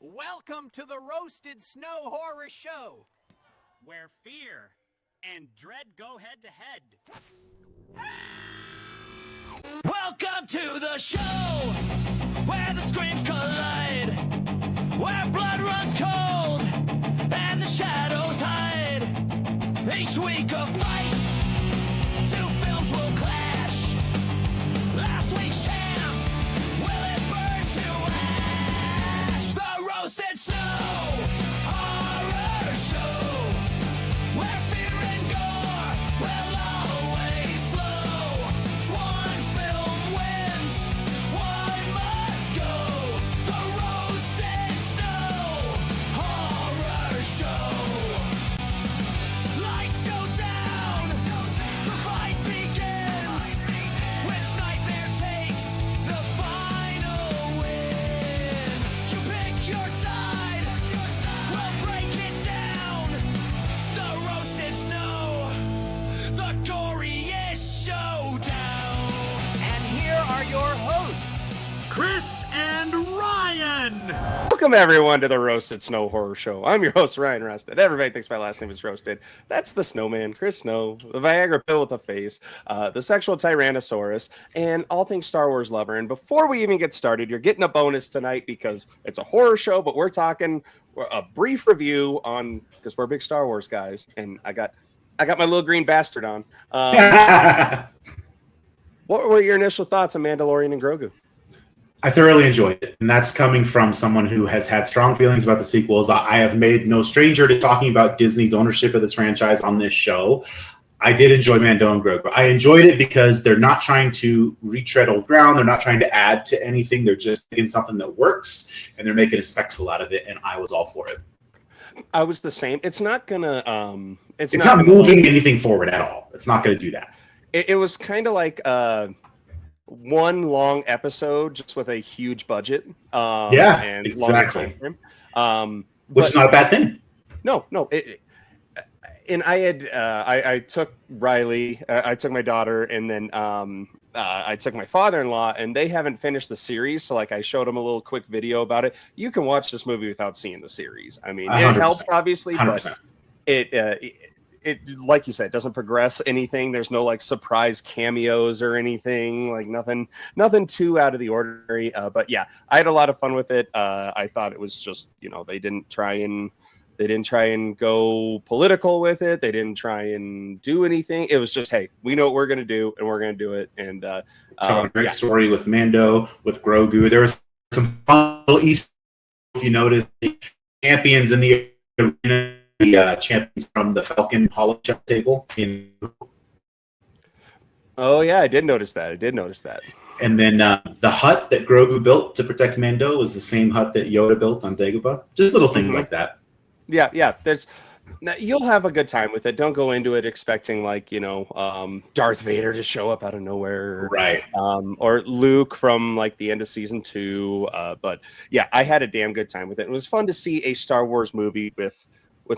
Welcome to the Roasted Snow Horror Show, where fear and dread go head to head. Welcome to the show, where the screams collide, where blood runs cold, and the shadows hide. Each week a fight, two films will clash. Last week's champ, will it burn to ash? The Roasted Snow Horror Show, where fear and gore will always flow. One film wins, one must go. The Roasted Snow Horror Show. Lights go down, the fight begins. Which nightmare takes the final win? You pick your side, we'll break it down. The Roasted Snow, the goriest showdown. and here are your hosts. Chris and Ryan! Welcome everyone to the Roasted Snow Horror Show. I'm your host, Ryan Rusted. Everybody thinks my last name is Roasted. That's the Snowman, Chris Snow, the Viagra pill with a face, the sexual Tyrannosaurus, and all things Star Wars lover. And before we even get started, you're getting a bonus tonight because it's a horror show, but we're talking a brief review on, because we're big Star Wars guys, and I got my little green bastard on. What were your initial thoughts on Mandalorian and Grogu? I thoroughly enjoyed it, and that's coming from someone who has had strong feelings about the sequels. I have made no stranger to talking about Disney's ownership of this franchise on this show. I did enjoy Mando and Grogu. I enjoyed it because they're not trying to retread old ground. They're not trying to add to anything. They're just making something that works, and they're making a spectacle out of it, and I was all for it. I was the same. It's not gonna It's not moving anything forward at all. It's not going to do that. It was kind of like one long episode just with a huge budget. Yeah, and exactly. Longer time frame. Which is not a bad thing. No. And I had I took Riley, I took my daughter, and then I took my father-in-law, and they haven't finished the series. So like I showed them a little quick video about it. You can watch this movie without seeing the series. I mean, 100%. It helps obviously, 100%. But it like you said, it doesn't progress anything. There's no like surprise cameos or anything, like nothing too out of the ordinary. But yeah, I had a lot of fun with it. I thought it was just, they didn't try and go political with it. They didn't try and do anything. It was just, hey, we know what we're gonna do, and we're gonna do it. And tell a great story with Mando, with Grogu. There was some fun little Easter. If you notice, the champions in the arena. The champions from the Falcon Holo chess table. Oh yeah, I did notice that. And then the hut that Grogu built to protect Mando was the same hut that Yoda built on Dagobah. Just little things like that. Yeah. You'll have a good time with it. Don't go into it expecting Darth Vader to show up out of nowhere, right? Or Luke from like the end of season 2. But yeah, I had a damn good time with it. It was fun to see a Star Wars movie with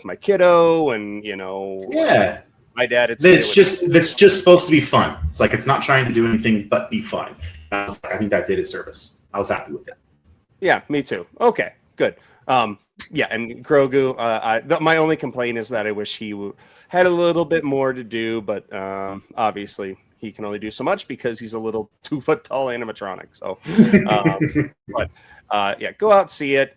my kiddo, and my dad. It's just supposed to be fun. It's like it's not trying to do anything but be fun. I think that did its service. I was happy with it. Yeah, me too. Okay, good. Yeah, and Grogu. My only complaint is that I wish he had a little bit more to do, but obviously he can only do so much because he's a little 2-foot tall animatronic. So, but. Yeah, go out and see it.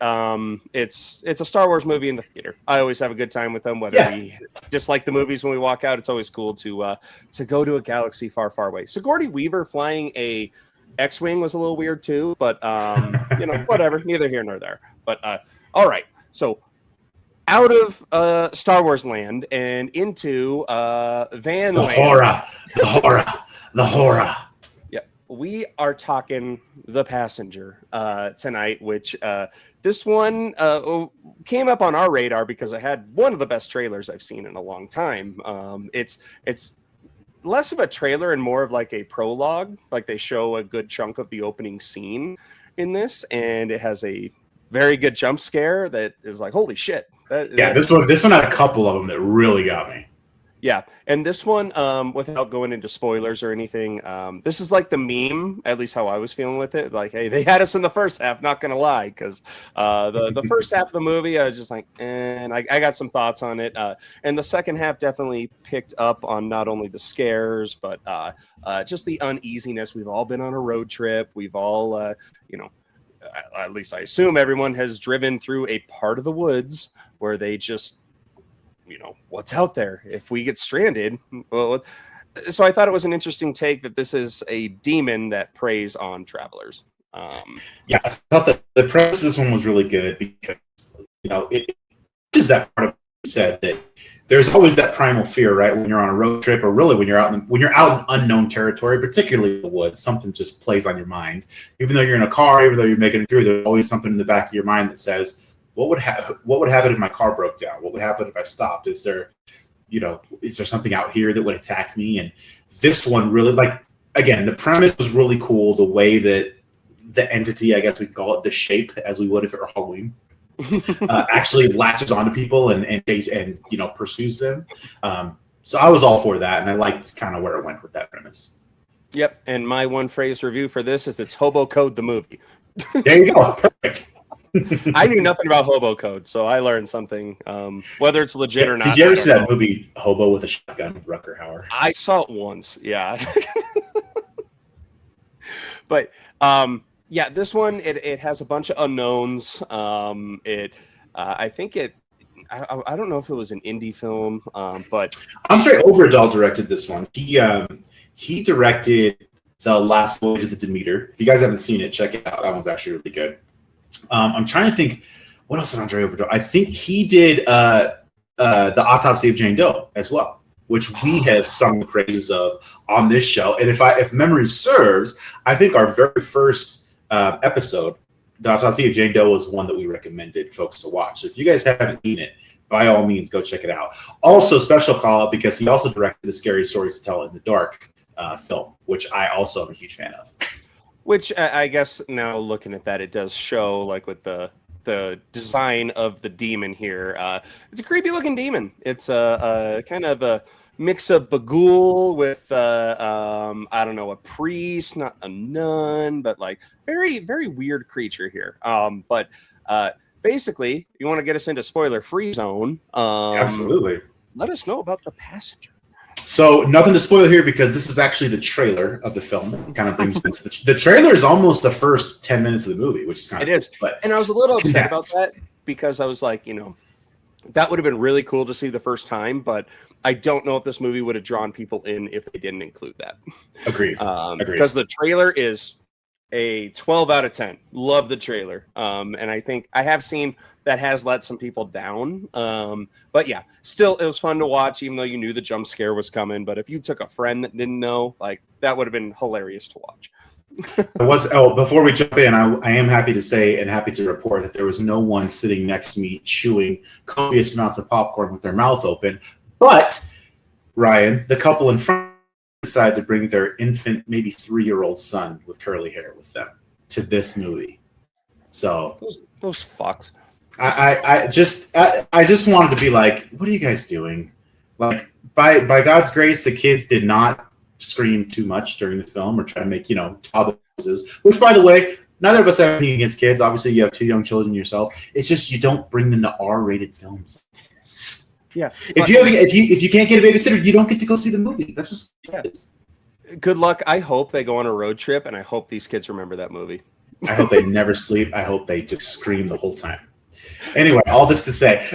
It's a Star Wars movie in the theater. I always have a good time with them. Whether we just like the movies when we walk out, it's always cool to go to a galaxy far, far away. Sigourney Weaver flying a X-wing was a little weird too, but whatever. Neither here nor there. But all right, so out of Star Wars land and into van land. The horror. We are talking The Passenger tonight, which this one came up on our radar because I had one of the best trailers I've seen in a long time. It's less of a trailer and more of like a prologue. Like they show a good chunk of the opening scene in this, and it has a very good jump scare that is like, holy shit. This one had a couple of them that really got me. Yeah, and this one, without going into spoilers or anything, this is like the meme, at least how I was feeling with it. Like, hey, they had us in the first half, not gonna lie, because the first half of the movie, I was just like, and I got some thoughts on it. And the second half definitely picked up on not only the scares, but just the uneasiness. We've all been on a road trip. We've all, at least I assume everyone has driven through a part of the woods where they just, what's out there if we get stranded. Well, so I thought it was an interesting take that this is a demon that preys on travelers. Yeah, I thought that the premise of this one was really good because it is that part of what you said, that there's always that primal fear, right? When you're on a road trip, or really when you're out in unknown territory, particularly in the woods, something just plays on your mind. Even though you're in a car, even though you're making it through, there's always something in the back of your mind that says, what would happen if my car broke down? What would happen if I stopped? Is there something out here that would attack me? And this one really, again, the premise was really cool. The way that the entity, I guess we call it, the shape, as we would if it were Halloween, actually latches onto people and pursues them. So I was all for that, and I liked kind of where it went with that premise. Yep, and my one phrase review for this is it's Hobo Code the movie. There you go, perfect. I knew nothing about Hobo Code, so I learned something, whether it's legit or not. Did you ever see that movie Hobo with a Shotgun with Rutger Hauer? I saw it once, yeah. But yeah, this one it has a bunch of unknowns. I think I don't know if it was an indie film, but Andre Overdahl directed this one. He directed The Last Voyage of the Demeter. If you guys haven't seen it, check it out. That one's actually really good. I'm trying to think, what else did Andre Overdahl? I think he did The Autopsy of Jane Doe as well, which we have sung the praises of on this show. And if memory serves, I think our very first episode, The Autopsy of Jane Doe, was one that we recommended folks to watch. So if you guys haven't seen it, by all means, go check it out. Also, special call out because he also directed the Scary Stories to Tell in the Dark film, which I also am a huge fan of. Which I guess now looking at that, it does show, like with the design of the demon here. It's a creepy looking demon. It's a kind of a mix of Bagul with I don't know, a priest, not a nun, but like very, very weird creature here. But basically, you want to get us into spoiler free zone. Absolutely. Let us know about the passenger. So nothing to spoil here because this is actually the trailer of the film. It kind of brings me into the trailer is almost the first 10 minutes of the movie, which is kind of it is. But and I was a little upset about that because I was like, that would have been really cool to see the first time, but I don't know if this movie would have drawn people in if they didn't include that. Agreed. Because the trailer is a 12 out of 10. Love the trailer. And I think I have seen that has let some people down. But yeah, still, it was fun to watch, even though you knew the jump scare was coming. But if you took a friend that didn't know, that would have been hilarious to watch. Before we jump in, I am happy to say and happy to report that there was no one sitting next to me chewing copious amounts of popcorn with their mouth open. But, Ryan, the couple in front decided to bring their infant, maybe 3-year-old son with curly hair with them to this movie. So those fucks. I just wanted to be like, what are you guys doing? Like, by God's grace, the kids did not scream too much during the film or try to make toddler noises. Which, by the way, neither of us have anything against kids. Obviously, you have 2 young children yourself. It's just you don't bring them to R-rated films. Yeah. If you can't get a babysitter, you don't get to go see the movie. That's just what it is. Good luck. I hope they go on a road trip, and I hope these kids remember that movie. I hope they never sleep. I hope they just scream the whole time. Anyway, all this to say,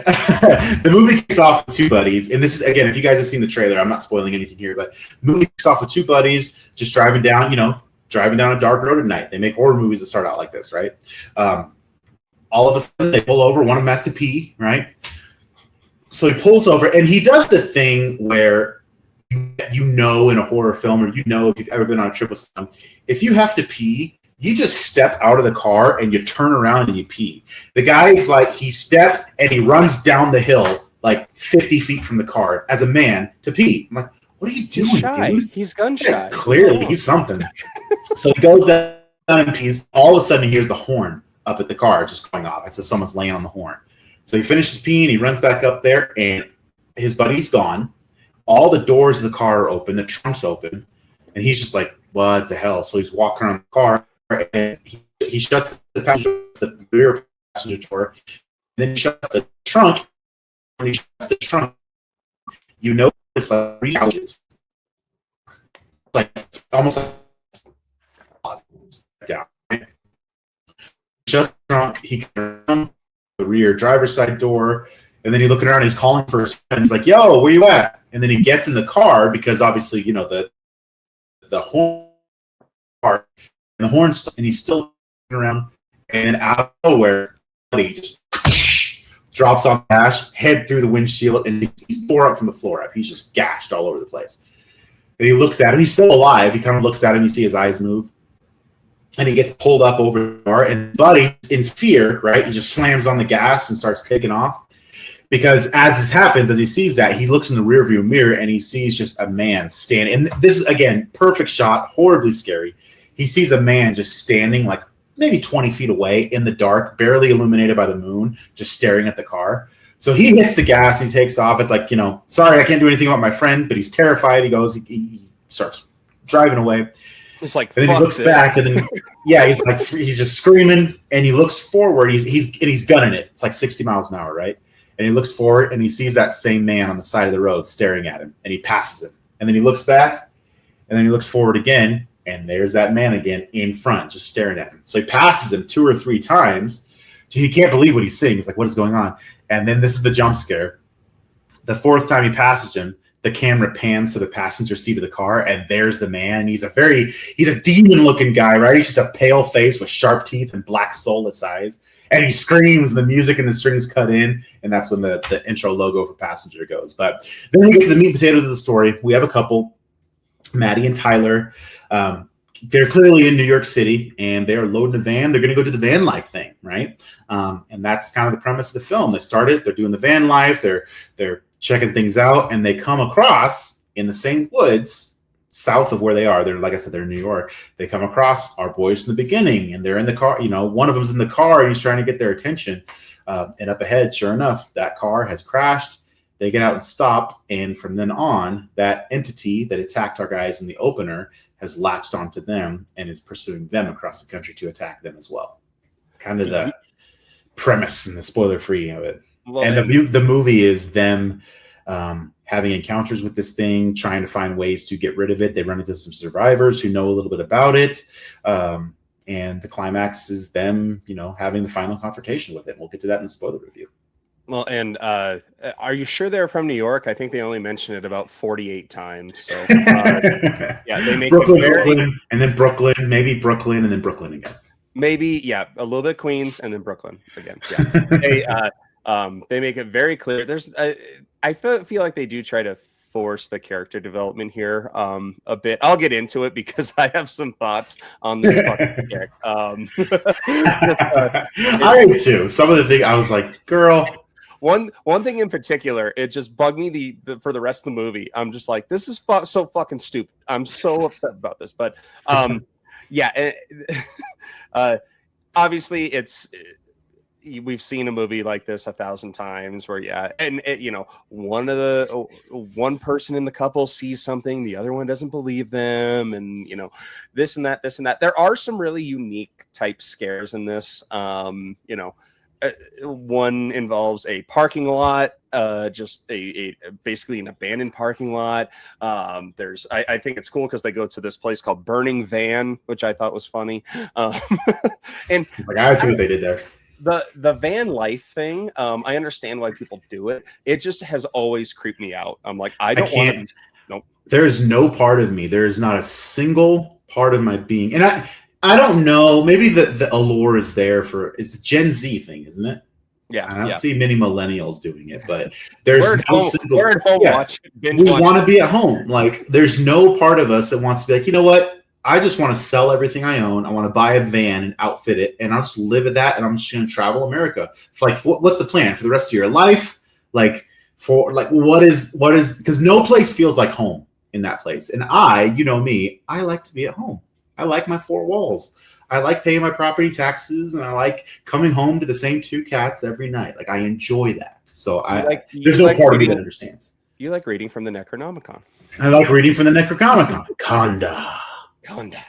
the movie kicks off with 2 buddies. And this is, again, if you guys have seen the trailer, I'm not spoiling anything here, but the movie kicks off with 2 buddies just driving down a dark road at night. They make horror movies that start out like this, right? All of a sudden, they pull over. One of them has to pee, right? So he pulls over, and he does the thing where in a horror film, or if you've ever been on a trip with someone, if you have to pee, you just step out of the car and you turn around and you pee. The guy's like, he steps and he runs down the hill like 50 feet from the car as a man to pee. I'm like, what are you doing, dude? He's gun shy. Yeah, clearly, he's something. So he goes down and pees. All of a sudden, he hears the horn up at the car just going off. It's as someone's laying on the horn. So he finishes peeing, he runs back up there, and his buddy's gone. All the doors of the car are open, the trunk's open, and he's just like, what the hell? So he's walking around the car, and he shuts the rear passenger door, and then he shuts the trunk. When he shuts the trunk, you notice like 3 couches, like almost like down. Shut the trunk. He can run the rear driver's side door, and then he's looking around. He's calling for his friend. He's like, "Yo, where you at?" And then he gets in the car because obviously, you know, the horn part and the horn stuff, and he's still looking around. And then out of nowhere, he just drops on the dash, head through the windshield, and he's tore up from the floor up. He's just gashed all over the place. And he looks at him. He's still alive. He kind of looks at him. You see his eyes move. And he gets pulled up over the car. And Buddy, in fear, right, he just slams on the gas and starts taking off. Because as this happens, as he sees that, he looks in the rearview mirror and he sees just a man standing. And this is, again, perfect shot, horribly scary. He sees a man just standing like maybe 20 feet away in the dark, barely illuminated by the moon, just staring at the car. So he hits the gas and he takes off. It's like, you know, sorry, I can't do anything about my friend, but he's terrified. He goes, he starts driving away. It's like, and then he looks back, and then he's like, he's just screaming, and he looks forward. He's gunning it. It's like 60 miles an hour, right? And he looks forward, and he sees that same man on the side of the road staring at him, and he passes him. And then he looks back, and then he looks forward again, and there's that man again in front, just staring at him. So he passes him 2 or 3 times. He can't believe what he's seeing. He's like, what is going on? And then this is the jump scare. The 4th time he passes him, the camera pans to the passenger seat of the car, and there's the man. He's a demon-looking guy, right? He's just a pale face with sharp teeth and black soulless eyes. And he screams, the music and the strings cut in, and that's when the intro logo for Passenger goes. But then we get to the meat and potatoes of the story. We have a couple, Maddie and Tyler. They're clearly in New York City, and they're loading a van. They're going to go do the van life thing, right? And that's kind of the premise of the film. They're doing the van life. They're checking things out, and they come across in the same woods south of where they are. They're, like I said, they're in New York. They come across our boys in the beginning, and they're in the car. You know, one of them's in the car, and he's trying to get their attention. And up ahead, sure enough, that car has crashed. They get out and stop, and from then on, that entity that attacked our guys in the opener has latched onto them and is pursuing them across the country to attack them as well. It's kind of the premise and the spoiler-free of it. And the movie is them having encounters with this thing, trying to find ways to get rid of it. They run into some survivors who know a little bit about it. And the climax is them, you know, having the final confrontation with it. We'll get to that in the spoiler review. Well, and are you sure they're from New York? I think they only mention it about 48 times. So, yeah, they make Brooklyn, and then Brooklyn, maybe Brooklyn, and then Brooklyn again. Maybe, yeah, a little bit Queens, and then Brooklyn again. Yeah, they make it very clear. I feel like they do try to force the character development here a bit. I'll get into it because I have some thoughts on this fucking character. I do too. Some of the things I was like, girl. One thing in particular, it just bugged me for the rest of the movie. I'm just like, this is so fucking stupid. I'm so upset about this. But yeah, obviously we've seen a movie like this 1,000 times where and you know, one person in the couple sees something, the other one doesn't believe them, and you know, this and that. There are some really unique type scares in this. You know, one involves a parking lot, just basically an abandoned parking lot. I think it's cool because they go to this place called Burning Van, which I thought was funny. And like, I see what they did there. The van life thing, I understand why people do it. It just has always creeped me out. I'm like, I don't want to. Nope. There is no part of me. There is not a single part of my being. And I don't know. Maybe the allure is there it's a Gen Z thing, isn't it? Yeah. I don't see many millennials doing it, but there's we're at home watching. We want to be at home. Like, there's no part of us that wants to be like, you know what? I just want to sell everything I own. I want to buy a van and outfit it, and I'll just live at that, and I'm just going to travel America. What's the plan for the rest of your life? What is because no place feels like home in that place. And you know me, I like to be at home. I like my 4 walls. I like paying my property taxes, and I like coming home to the same 2 cats every night. Like, I enjoy that. So there's no part of me that understands. You like reading from the Necronomicon. I like reading from the Necronomicon. Conda. Conda.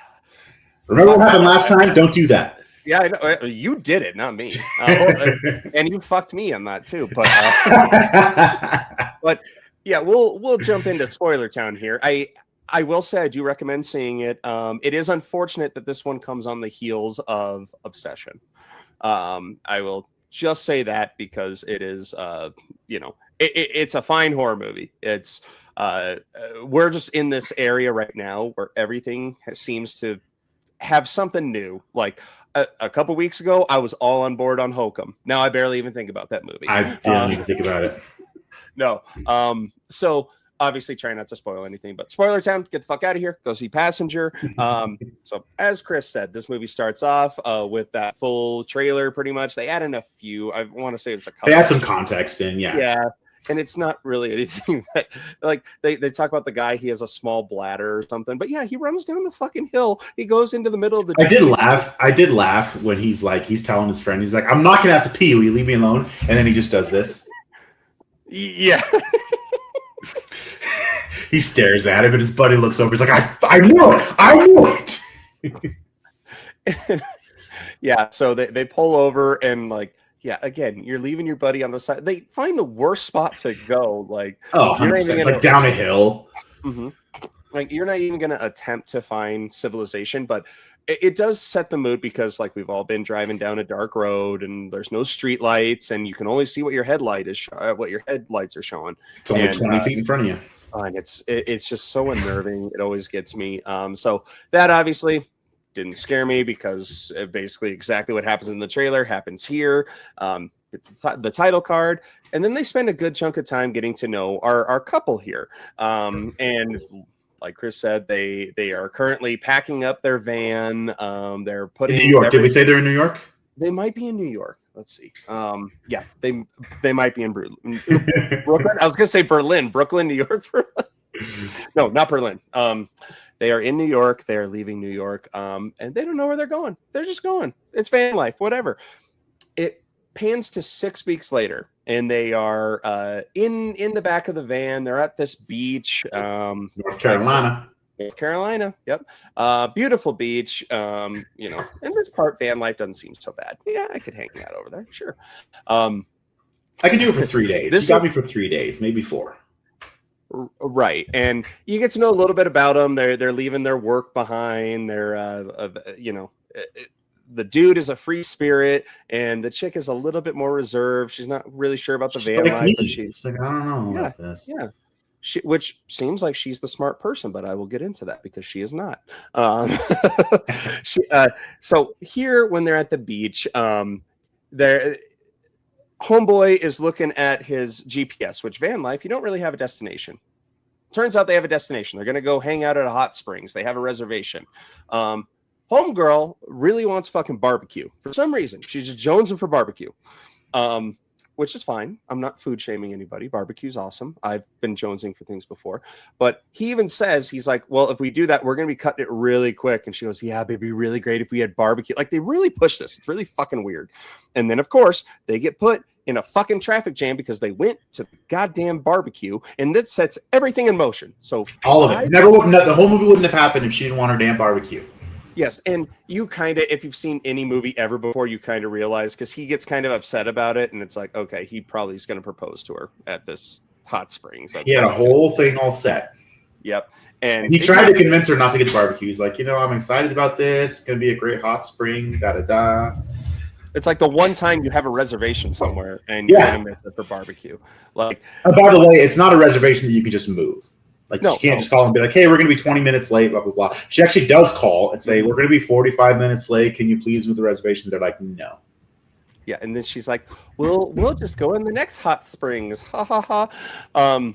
Remember what happened last time? Don't do that. Yeah, I know. You did it, not me. And you fucked me on that too. But yeah, we'll jump into spoiler town here. I will say I do recommend seeing it. It is unfortunate that this one comes on the heels of Obsession. I will just say that because it is, it's a fine horror movie. It's we're just in this area right now where everything seems to have something new. Like a couple weeks ago, I was all on board on Hokum. Now I barely even think about that movie. I didn't even think about it. No. So obviously try not to spoil anything, but spoiler town, get the fuck out of here. Go see Passenger. So as Chris said, this movie starts off with that full trailer pretty much. They add in a few. I want to say it's a couple. They add some context in, yeah. Yeah. And it's not really anything that, like, they talk about the guy, he has a small bladder or something. But yeah, he runs down the fucking hill. He goes into the middle of the I did laugh when he's telling his friend, he's like, I'm not going to have to pee. Will you leave me alone? And then he just does this. Yeah. He stares at him and his buddy looks over. He's like, I knew it. I knew it. Yeah. So they pull over and like, yeah, again, you're leaving your buddy on the side. They find the worst spot to go. Like, 100%. Like down a hill. Mm-hmm. Like, you're not even going to attempt to find civilization, but it does set the mood because, like, we've all been driving down a dark road and there's no street lights and you can only see what your headlights are showing. It's only 20 feet in front of you. And it's just so unnerving. It always gets me. So that obviously didn't scare me because basically exactly what happens in the trailer happens here. It's the title card, and then they spend a good chunk of time getting to know our couple here. And like Chris said, they are currently packing up their van. They're putting in New York. Did we say they're in New York? They might be in New York. Let's see. Yeah, they might be in Brooklyn. I was gonna say Berlin, Brooklyn, New York. No, not Berlin. They are in New York. They are leaving New York, and they don't know where they're going. They're just going. It's van life, whatever. It pans to 6 weeks later, and they are in the back of the van. They're at this beach, North Carolina. North Carolina. Yep. Beautiful beach. And this part van life doesn't seem so bad. Yeah, I could hang out over there. Sure. I could do it for 3 days. You got me for 3 days, maybe 4. Right, and you get to know a little bit about them. They're leaving their work behind. They're the dude is a free spirit, and the chick is a little bit more reserved. She's not really sure about the van life. But she's like, I don't know about this. Yeah, which seems like she's the smart person, but I will get into that because she is not. So here, when they're at the beach, homeboy is looking at his GPS, which van life, you don't really have a destination. Turns out they have a destination. They're going to go hang out at a hot springs. They have a reservation. Homegirl really wants fucking barbecue for some reason. She's just jonesing for barbecue, which is fine. I'm not food shaming anybody. Barbecue's awesome. I've been jonesing for things before. But he even says, he's like, well, if we do that, we're going to be cutting it really quick. And she goes, yeah, it'd be really great if we had barbecue. Like, they really push this. It's really fucking weird. And then, of course, they get put in a fucking traffic jam because they went to the goddamn barbecue, and that sets everything in motion. So all of it. The whole movie wouldn't have happened if she didn't want her damn barbecue. Yes, and you kind of, if you've seen any movie ever before, you kind of realize, because he gets kind of upset about it, and it's like, okay, he probably is going to propose to her at this hot springs. He had a whole thing all set. Yep. And he tried to convince her not to get the barbecue. He's like, I'm excited about this. It's going to be a great hot spring, da-da-da. It's like the one time you have a reservation somewhere and you're going to miss it for barbecue. Like, and by the way, it's not a reservation that you can just move. Like, no, you can't just call and be like, hey, we're going to be 20 minutes late, blah, blah, blah. She actually does call and say, we're going to be 45 minutes late. Can you please move the reservation? They're like, no. Yeah, and then she's like, we'll just go in the next hot springs. Ha, ha, ha.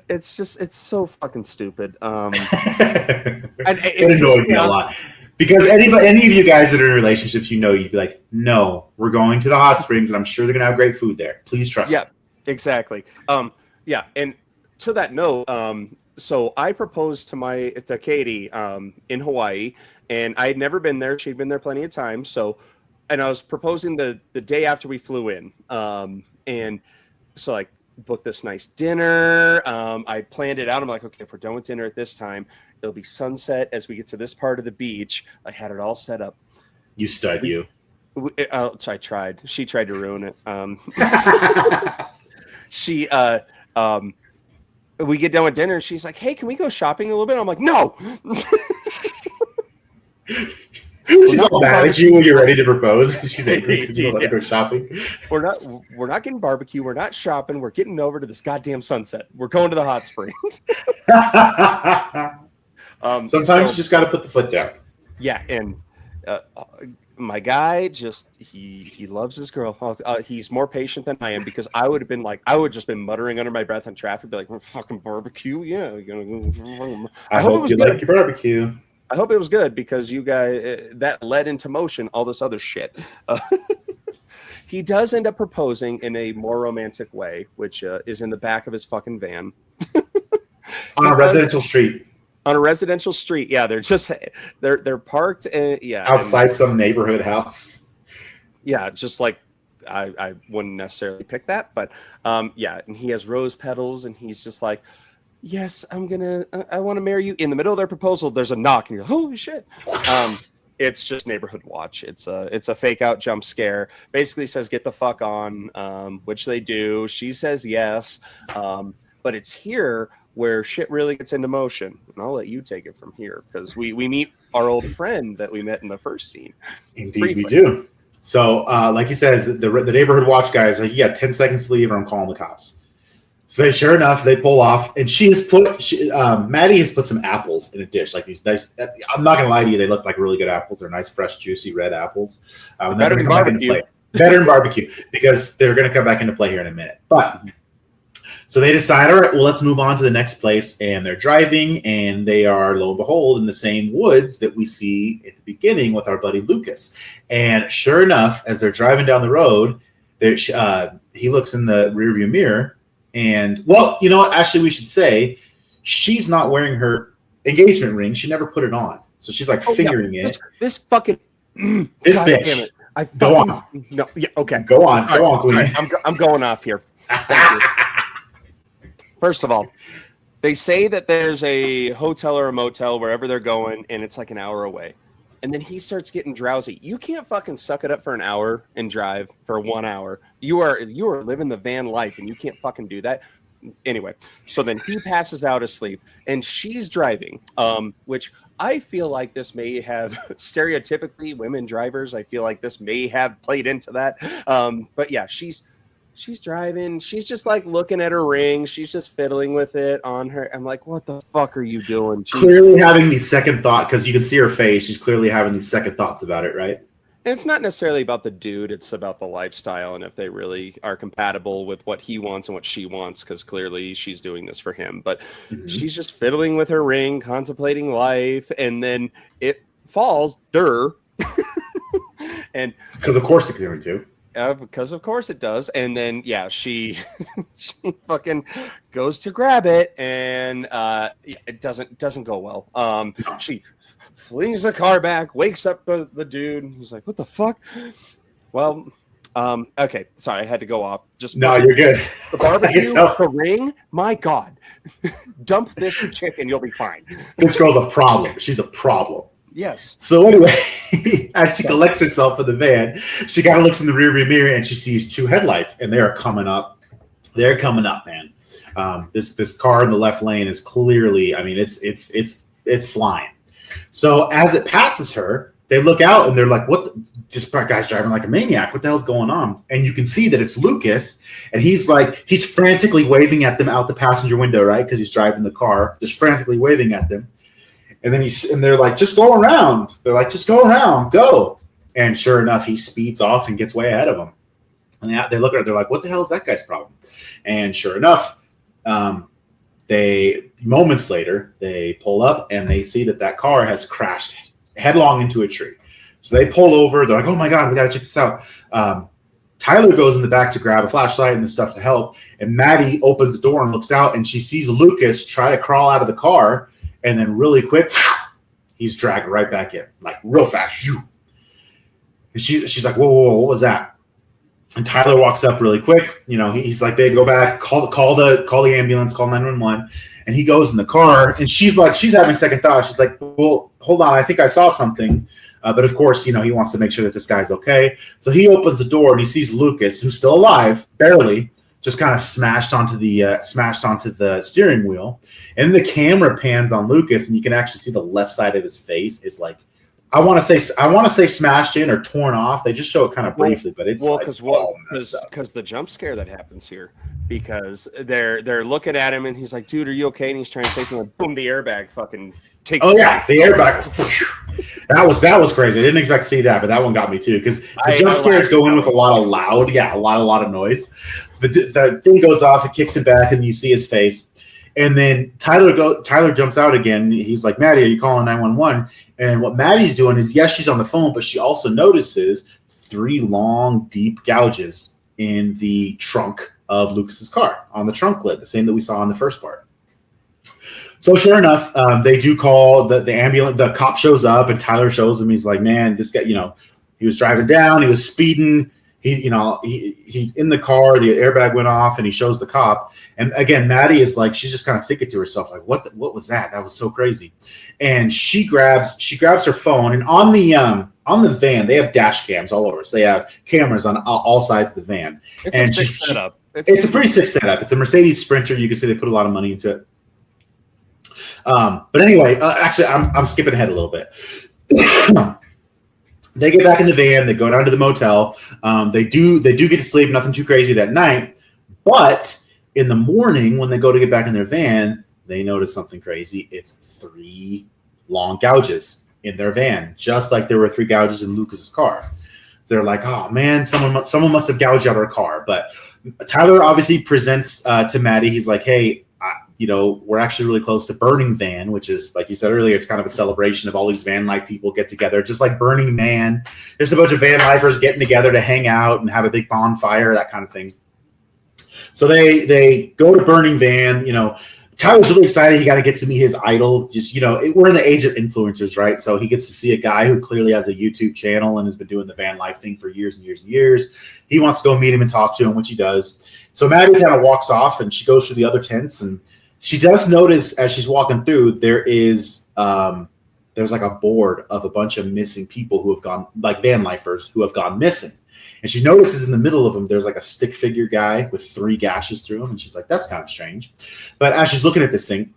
It's so fucking stupid. It annoyed me a lot. Because any of you guys that are in relationships, you'd be like, no, we're going to the hot springs, and I'm sure they're going to have great food there. Please trust me. Yeah, exactly. Yeah, and to that note, so I proposed to Katie in Hawaii, and I had never been there. She'd been there plenty of times. And I was proposing the day after we flew in. And so, like, booked this nice dinner. I planned it out. I'm like, okay, if we're done with dinner at this time, it'll be sunset as we get to this part of the beach. I had it all set up. You stud, you. I tried. She tried to ruin it. We get done with dinner. She's like, hey, can we go shopping a little bit? I'm like, no. She's all mad at you when you're ready to propose. She's angry because you don't let her go shopping. We're not getting barbecue. We're not shopping. We're getting over to this goddamn sunset. We're going to the hot springs. Sometimes you just got to put the foot down. Yeah, and my guy he loves his girl. He's more patient than I am because I would have just been muttering under my breath in traffic, be like, "Fucking barbecue, yeah." I hope you like your barbecue. I hope it was good because you guys that led into motion all this other shit. He does end up proposing in a more romantic way, which is in the back of his fucking van on a residential street. On a residential street, yeah, they're parked, outside some neighborhood house. Yeah, just like I wouldn't necessarily pick that, but yeah, and he has rose petals, and he's just like, yes, I want to marry you. In the middle of their proposal, there's a knock, and you're like, holy shit. It's just neighborhood watch. It's a fake out jump scare. Basically says get the fuck on, which they do. She says yes, but it's here where shit really gets into motion. And I'll let you take it from here because we meet our old friend that we met in the first scene. Indeed, briefly. We do. So, like he says, the neighborhood watch guy is like, you got 10 seconds to leave or I'm calling the cops. So sure enough, they pull off, and Maddie has put some apples in a dish, like these nice. I'm not gonna lie to you, they look like really good apples. They're nice, fresh, juicy red apples. Better than barbecue. Better than barbecue because they're gonna come back into play here in a minute. But so they decide, all right, well, let's move on to the next place, and they're driving, and they are, lo and behold, in the same woods that we see at the beginning with our buddy Lucas. And sure enough, as they're driving down the road, he looks in the rearview mirror. And, well, you know what? Actually, we should say she's not wearing her engagement ring. She never put it on. So she's like fingering it. This fucking... This God bitch. damn it. Go on. No, yeah, okay. Go on. Go on, Queen. Right, I'm going off here. Thank you. First of all, they say that there's a hotel or a motel wherever they're going, and it's like an hour away. And then he starts getting drowsy. You can't fucking suck it up for an hour and drive for 1 hour. You are living the van life, and you can't fucking do that. Anyway, so then he passes out asleep, and she's driving, which I feel like this may have stereotypically women drivers. I feel like this may have played into that. But yeah, she's driving. She's just like looking at her ring. She's just fiddling with it on her. I'm like, what the fuck are you doing? Clearly having these second thoughts because you can see her face. She's clearly having these second thoughts about it, right? And it's not necessarily about the dude. It's about the lifestyle and if they really are compatible with what he wants and what she wants, because clearly she's doing this for him. But she's just fiddling with her ring, contemplating life, and then it falls. And because of course it's going to. Because of course it does. And then yeah, she fucking goes to grab it, and it doesn't go well. She flings the car back, wakes up the dude. He's like, what the fuck? Well, okay, sorry, I had to go off. Just no, you're good. The barbecue, the ring, my God. Dump this chick and you'll be fine. This girl's a problem. She's a problem. Yes. So anyway, as she collects herself for the van, she kind of looks in the rearview mirror and she sees two headlights, and they are coming up. They're coming up, man. This car in the left lane is clearly, I mean, it's flying. So as it passes her, they look out and they're like, "What? This guy's driving like a maniac. What the hell's going on?" And you can see that it's Lucas, and he's frantically waving at them out the passenger window, right? Because he's driving the car, just frantically waving at them. And then they're like, just go around. They're like, just go around, go. And sure enough, he speeds off and gets way ahead of them. And they look at it, they're like, what the hell is that guy's problem? And sure enough, moments later, they pull up and they see that car has crashed headlong into a tree. So they pull over. They're like, oh my God, we got to check this out. Tyler goes in the back to grab a flashlight and the stuff to help. And Maddie opens the door and looks out, and she sees Lucas try to crawl out of the car. And then really quick, he's dragged right back in, like real fast. And she's like, whoa, what was that? And Tyler walks up really quick. You know, he's like, they go back, call the ambulance, call 911. And he goes in the car, and she's having second thought. She's like, well, hold on, I think I saw something. But of course, you know, he wants to make sure that this guy's okay. So he opens the door and he sees Lucas, who's still alive, barely, just kind of smashed onto the steering wheel. And the camera pans on Lucas, and you can actually see the left side of his face is like, I want to say smashed in or torn off. They just show it kind of briefly, but it's because the jump scare that happens here, because they're looking at him and he's like, dude, are you okay? And he's trying to take him, and boom, the airbag fucking takes. Oh yeah, the airbag. that was crazy. I didn't expect to see that, but that one got me too, because the jump scares go in with a lot of noise. So the thing goes off, it kicks it back, and you see his face. And then Tyler jumps out again. He's like, Maddie, are you calling 911? And what Maddie's doing is, yes, she's on the phone, but she also notices 3 long, deep gouges in the trunk of Lucas's car, on the trunk lid, the same that we saw in the first part. So sure enough, they do call the ambulance. The cop shows up, and Tyler shows him. He's like, man, this guy, you know, he was driving down. He was speeding. He's in the car. The airbag went off, and he shows the cop. And again, Maddie is like, she's just kind of thinking to herself, like, what was that? That was so crazy. And she grabs her phone, and on the van, they have dash cams all over. So they have cameras on all sides of the van. It's a sick setup. It's a pretty sick setup. It's a Mercedes Sprinter. You can see they put a lot of money into it. But anyway, actually, I'm skipping ahead a little bit. They get back in the van. They go down to the motel. They do get to sleep. Nothing too crazy that night. But in the morning, when they go to get back in their van, they notice something crazy. It's 3 long gouges in their van, just like there were 3 gouges in Lucas's car. They're like, oh man, someone must have gouged out our car. But Tyler obviously presents to Maddie. He's like, hey, we're actually really close to Burning Van, which is, like you said earlier, it's kind of a celebration of all these van life people get together, just like Burning Man. There's a bunch of van lifers getting together to hang out and have a big bonfire, that kind of thing. So they go to Burning Van. You know, Tyler's really excited. He got to get to meet his idol. Just, we're in the age of influencers, right? So he gets to see a guy who clearly has a YouTube channel and has been doing the van life thing for years and years and years. He wants to go meet him and talk to him, which he does. So Maddie kind of walks off, and she goes through the other tents, and she does notice as she's walking through, there's like a board of a bunch of missing people who have gone, like van lifers who have gone missing. And she notices in the middle of them, there's like a stick figure guy with 3 gashes through him. And she's like, that's kind of strange. But as she's looking at this thing,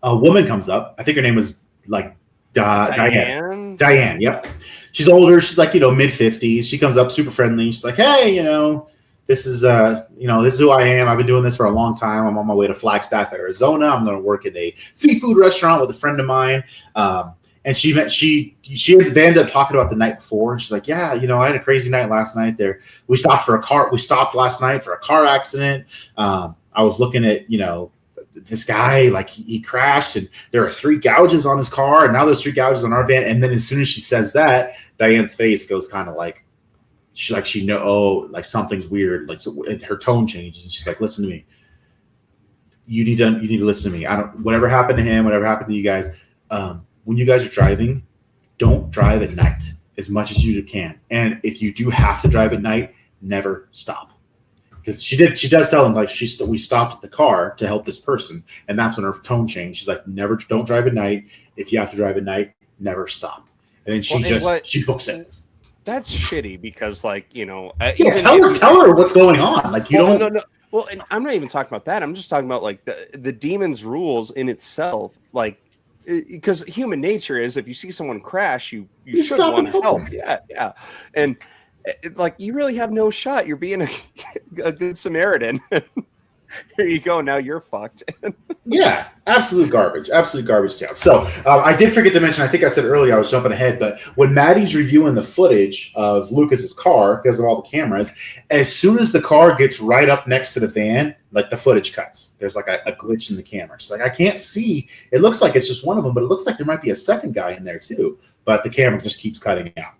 a woman comes up. I think her name was like Diane. Diane, yep. She's older. She's like, mid-50s. She comes up super friendly. She's like, hey, this is who I am. I've been doing this for a long time. I'm on my way to Flagstaff, Arizona. I'm going to work in a seafood restaurant with a friend of mine. And they ended up talking about the night before. And she's like, yeah, I had a crazy night last night there. We stopped last night for a car accident. I was looking at, this guy, like he crashed, and there are 3 gouges on his car, and now there's 3 gouges on our van. And then as soon as she says that, Diane's face goes kind of like, something's weird. Like, so her tone changes, and she's like, listen to me. You need to listen to me. Whatever happened to him, whatever happened to you guys, when you guys are driving, don't drive at night as much as you can. And if you do have to drive at night, never stop. Because she does tell him, like, we stopped the car to help this person, and that's when her tone changed. She's like, don't drive at night. If you have to drive at night, never stop. And then she books it. That's shitty because, tell her what's going on. Like, No. Well, and I'm not even talking about that. I'm just talking about like the demon's rules in itself. Like, because human nature is, if you see someone crash, you should want to help. Yeah. And like, you really have no shot. You're being a good Samaritan. Here you go. Now you're fucked. Yeah, absolute garbage town. So I did forget to mention, I think I said earlier, I was jumping ahead, but when Maddie's reviewing the footage of Lucas's car, because of all the cameras, as soon as the car gets right up next to the van, like, the footage cuts. There's like a glitch in the camera. She's like, I can't see. It looks like it's just one of them, but it looks like there might be a second guy in there too. But the camera just keeps cutting out.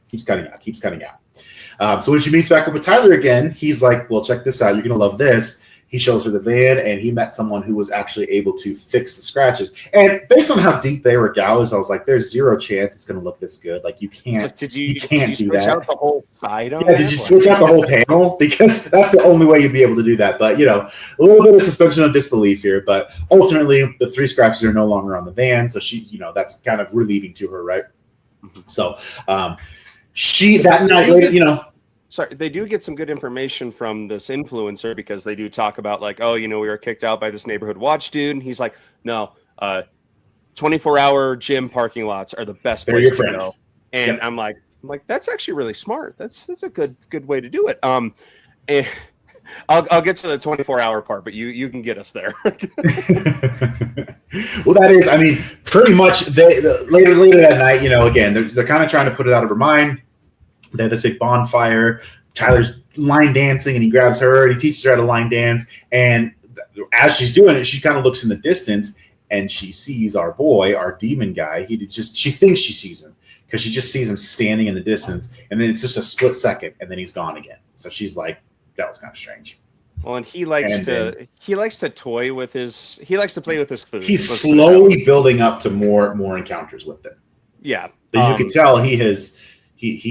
So when she meets back up with Tyler again, he's like, well, check this out. You're going to love this. he shows her the van, and he met someone who was actually able to fix the scratches. And based on how deep they were gouged, I was like, there's zero chance it's going to look this good. Like, you can't, So you can't do switch that. out the whole side on Yeah, did you switch out the whole panel? Because that's the only way you'd be able to do that. But, a little bit of suspension of disbelief here. But ultimately, the 3 scratches are no longer on the van. So she, that's kind of relieving to her, right? So she, that night, Sorry, they do get some good information from this influencer, because they do talk about like, oh, we were kicked out by this neighborhood watch dude. And he's like, no, 24-hour gym parking lots are the best place to go. And I'm like, that's actually really smart. That's a good way to do it. And I'll get to the 24-hour part, but you can get us there. Well, that is, pretty much later that night, again, they're kind of trying to put it out of her mind. They have this big bonfire. Tyler's line dancing, and he grabs her and he teaches her how to line dance. And as she's doing it, she kind of looks in the distance and she sees our boy, our demon guy. She thinks she sees him because she just sees him standing in the distance. And then it's just a split second, and then he's gone again. So she's like, that was kind of strange. Well, and he likes to toy with his. He likes to play with his food. He's slowly building up to more encounters with it. Yeah, but you can tell he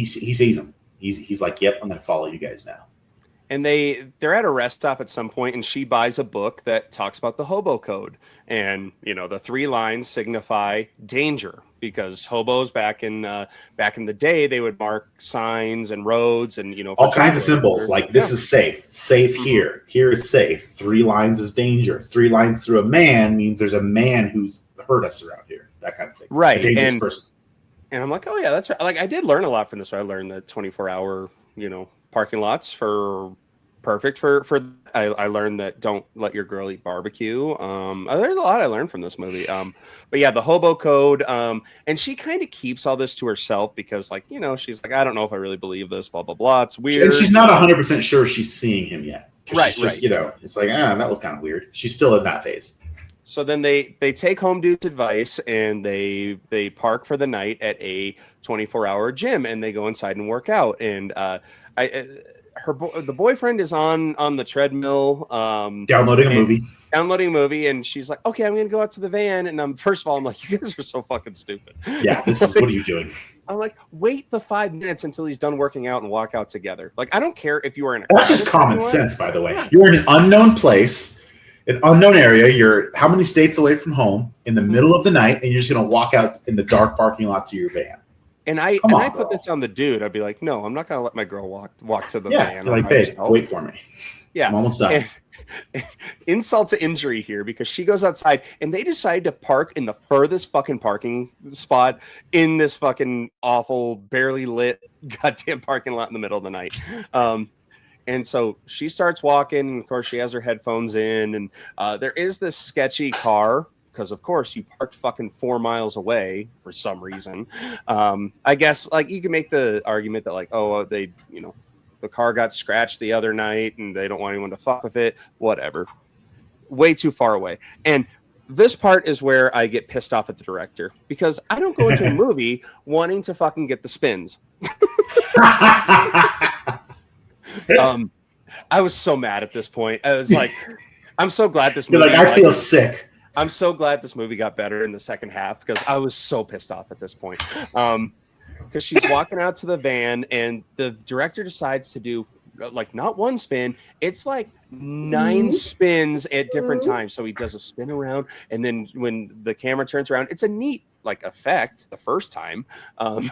sees him. He's like, yep, I'm going to follow you guys now. And they're at a rest stop at some point, and she buys a book that talks about the hobo code. And the 3 lines signify danger, because hobos back in the day, they would mark signs and roads and all kinds of symbols like this is safe here. Here is safe. 3 lines is danger. 3 lines through a man means there's a man who's hurt us around here. That kind of thing. Right. A dangerous person. And I'm like, oh yeah, that's right. Like, I did learn a lot from this. I learned that 24-hour, parking lots for perfect for. I learned that don't let your girl eat barbecue. There's a lot I learned from this movie. But yeah, the hobo code. And she kind of keeps all this to herself because, like, she's like, I don't know if I really believe this. Blah blah blah. It's weird. And she's not 100% sure she's seeing him yet. Right. She's just, it's like, that was kind of weird. She's still in that phase. So then they take home dude's advice, and they park for the night at a 24-hour gym, and they go inside and work out. And the boyfriend is on the treadmill, downloading a movie, and she's like, okay, I'm gonna go out to the van. And first of all, I'm like, you guys are so fucking stupid. Yeah, this is what are you doing? I'm like, wait the 5 minutes until he's done working out and walk out together. Like, I don't care if you are in a. That's just common sense, by the way. You're in an unknown place. An unknown area, you're how many states away from home in the middle of the night, and you're just going to walk out in the dark parking lot to your van. And I put this on the dude. I'd be like, no, I'm not going to let my girl walk to the van. Like, babe, wait for me. Yeah. I'm almost done. And insult to injury here, because she goes outside and they decide to park in the furthest fucking parking spot in this fucking awful, barely lit goddamn parking lot in the middle of the night. And so she starts walking, and of course she has her headphones in, and there is this sketchy car, because of course you parked fucking 4 miles away for some reason. I guess, like, you can make the argument that, like, oh, they, the car got scratched the other night and they don't want anyone to fuck with it. Whatever. Way too far away. And this part is where I get pissed off at the director, because I don't go into a movie wanting to fucking get the spins. I was so mad at this point. I was like, I'm so glad this movie. You're like, I feel sick. I'm so glad this movie got better in the second half, because I was so pissed off at this point. Because she's walking out to the van, and the director decides to do, like, not 1 spin, it's like 9 spins at different times. So he does a spin around, and then when the camera turns around, it's a neat, like, effect the first time. The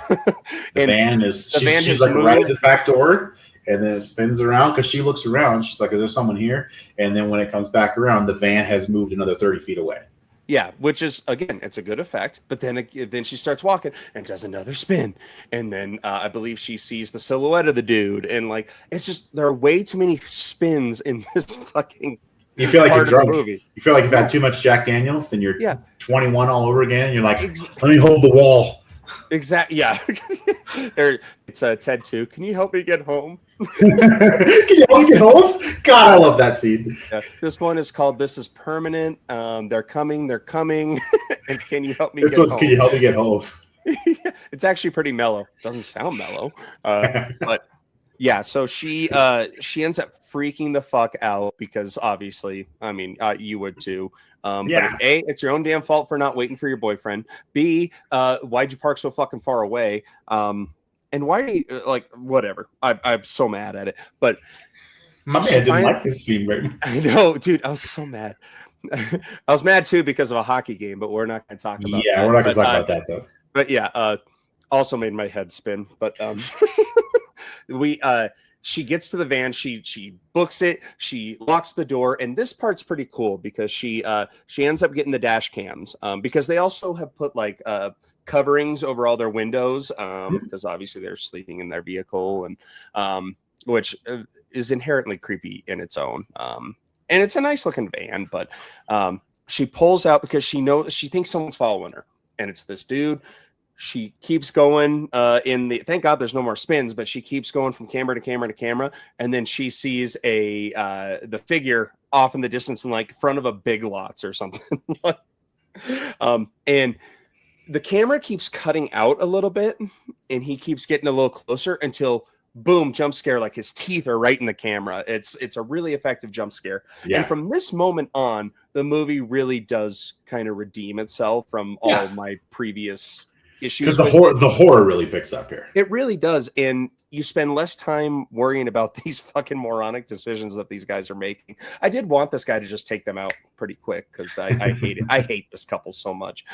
van she's like right at the back door, and then it spins around because she looks around. She's like, is there someone here? And then when it comes back around, the van has moved another 30 feet away. Yeah, which is, again, it's a good effect. But then she starts walking and does another spin. And then I believe she sees the silhouette of the dude. And, like, it's just, there are way too many spins in this fucking. You feel like you're drunk. You feel like you've had too much Jack Daniels, and you're 21 all over again. And you're like, let me hold the wall. Exactly. Yeah. It's Ted 2. Can you help me get home? Can you help me get home? God, I love that scene. Yeah. This one is called "This Is Permanent." They're coming. And can you help me? This one's "Can you help me get home?" It's actually pretty mellow. Doesn't sound mellow, but Yeah, so she ends up freaking the fuck out because obviously, I mean, you would too. Yeah. But A, it's your own damn fault for not waiting for your boyfriend. B, why'd you park so fucking far away? And why are you like whatever? I'm so mad at it. But My man didn't like this scene, right? I know, dude. I was so mad. I was mad too because of a hockey game, but we're not going to talk about. Yeah, that. we're not going to talk about that though. But yeah, also made my head spin. But she gets to the van, she books it, she locks the door, and this part's pretty cool because she ends up getting the dash cams because they also have put like coverings over all their windows because obviously they're sleeping in their vehicle, and which is inherently creepy in its own. And it's a nice looking van, but she pulls out because she thinks someone's following her, and it's this dude. She keeps going thank God there's no more spins, but she keeps going from camera to camera to camera. And then she sees the figure off in the distance in like front of a Big Lots or something. And the camera keeps cutting out a little bit and he keeps getting a little closer until boom, jump scare. Like his teeth are right in the camera. It's a really effective jump scare. Yeah. And from this moment on, the movie really does kind of redeem itself from all my previous issues, because the horror really picks up here. It really does, and you spend less time worrying about these fucking moronic decisions that these guys are making. I did want this guy to just take them out pretty quick because I hate it. I hate this couple so much.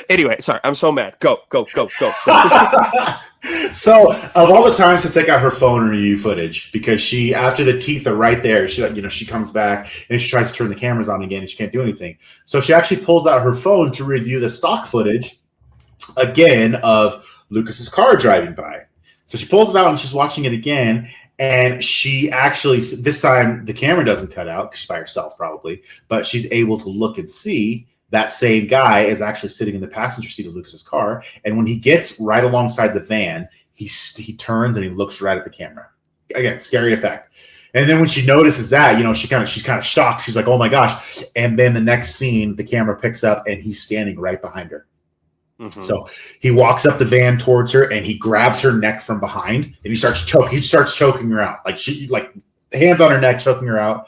Anyway, sorry, I'm so mad. Go. So, of all the times to take out her phone and review footage, because she, after the teeth are right there, she comes back and she tries to turn the cameras on again and she can't do anything. So she actually pulls out her phone to review the stock footage again of Lucas's car driving by. So she pulls it out and she's watching it again. And she actually, this time the camera doesn't cut out because she's by herself probably, but she's able to look and see that same guy is actually sitting in the passenger seat of Lucas's car. And when he gets right alongside the van, he turns and he looks right at the camera. Again, scary effect. And then when she notices that, she's kind of shocked. She's like, oh my gosh. And then the next scene, the camera picks up and he's standing right behind her. Mm-hmm. So he walks up the van towards her and he grabs her neck from behind and he starts choking her out. Like hands on her neck, choking her out.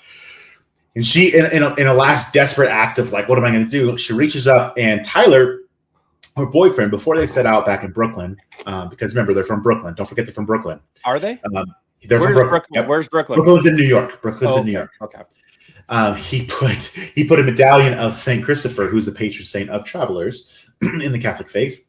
And she, in a last desperate act of like, what am I going to do? She reaches up and Tyler, her boyfriend, before they set out back in Brooklyn, because remember, they're from Brooklyn. Don't forget they're from Brooklyn. Are they? They're from Brooklyn. Yep. Where's Brooklyn? Brooklyn's in New York. In New York. Okay. He put a medallion of St. Christopher, who's the patron saint of travelers in the Catholic faith.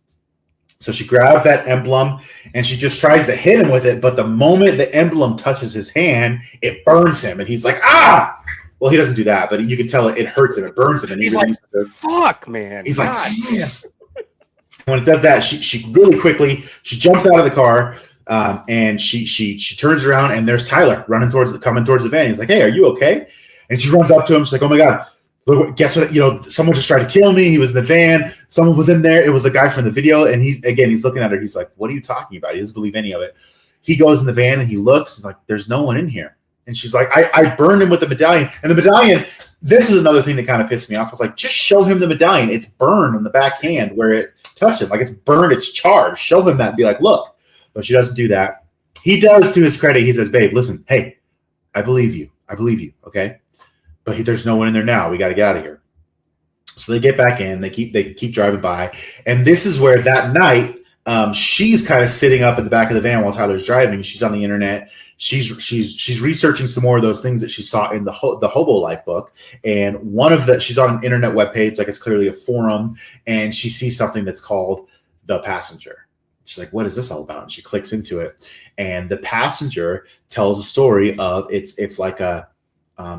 So she grabs that emblem and she just tries to hit him with it. But the moment the emblem touches his hand, it burns him. And he's like, ah! Well, he doesn't do that, but you can tell it hurts him. It burns him. And he's like, fuck, man. He's like, when it does that, she really quickly, she jumps out of the car and she turns around and there's Tyler coming towards the van. He's like, hey, are you okay? And she runs up to him. She's like, oh my God, look, guess what? Someone just tried to kill me. He was in the van. Someone was in there. It was the guy from the video. And he's looking at her. He's like, what are you talking about? He doesn't believe any of it. He goes in the van and he looks. He's like, there's no one in here. And she's like, I burned him with the medallion. And the medallion, this is another thing that kind of pissed me off. I was like, just show him the medallion. It's burned on the back hand where it touched him. Like it's burned, it's charred. Show him that and be like, look. But she doesn't do that. He does, to his credit, he says, babe, listen, hey, I believe you, okay? But there's no one in there now. We got to get out of here. So they get back in. They keep driving by. And this is where that night, she's kind of sitting up in the back of the van while Tyler's driving. She's on the internet. She's researching some more of those things that she saw in the Hobo Life book. And she's on an internet webpage, like it's clearly a forum, and she sees something that's called The Passenger. She's like, what is this all about? And she clicks into it. And The Passenger tells a story of it's like a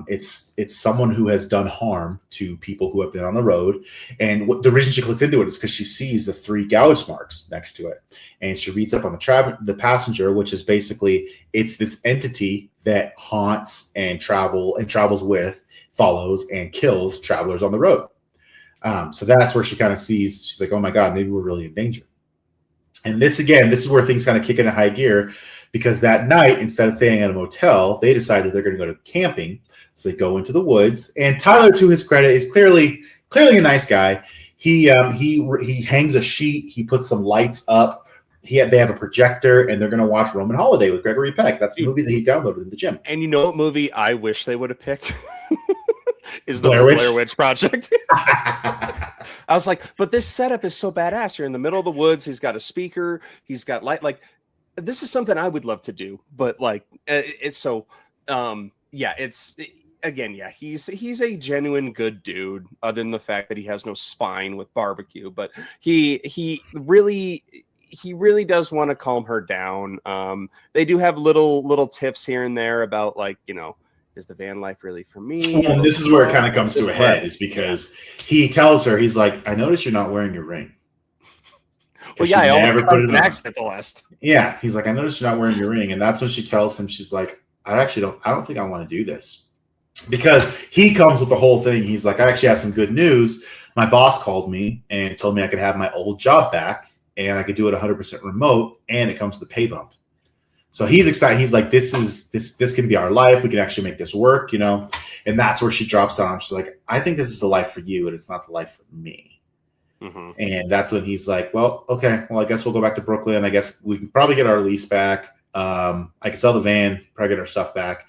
it's someone who has done harm to people who have been on the road. And the reason she clicks into it is because she sees the 3 gouge marks next to it. And she reads up on the passenger, which is basically, it's this entity that haunts and travels with, follows and kills travelers on the road. So that's where she kind of sees, she's like, oh my God, maybe we're really in danger. And this is where things kind of kick into high gear, because that night, instead of staying at a motel, they decide that they're going to go to camping. So they go into the woods, and Tyler, to his credit, is clearly a nice guy. He hangs a sheet. He puts some lights up. they have a projector, and they're going to watch Roman Holiday with Gregory Peck. That's the movie that he downloaded in the gym. And you know what movie I wish they would have picked? Is the Blair Witch Project. I was like, but this setup is so badass. You're in the middle of the woods. He's got a speaker. He's got light. Like, this is something I would love to do. But like, it's so, yeah, it's again, yeah, he's a genuine good dude. Other than the fact that he has no spine with barbecue, but he really does want to calm her down. They do have little tips here and there about, like, you know, is the van life really for me? And this is where it kind of comes to a head, is because he tells her, he's like, I noticed you're not wearing your ring. Well, yeah, I almost put an accident the last. Yeah, he's like, I noticed you're not wearing your ring. And that's when she tells him, she's like, I don't think I want to do this. Because he comes with the whole thing. He's like, I actually have some good news. My boss called me and told me I could have my old job back, and I could do it 100% remote, and it comes with a pay bump. So he's excited. He's like, this can be our life. We can actually make this work, you know? And that's where she drops down. She's like, I think this is the life for you, and it's not the life for me. Mm-hmm. And that's when he's like, well, okay, well, I guess we'll go back to Brooklyn. I guess we can probably get our lease back. I can sell the van, probably get our stuff back.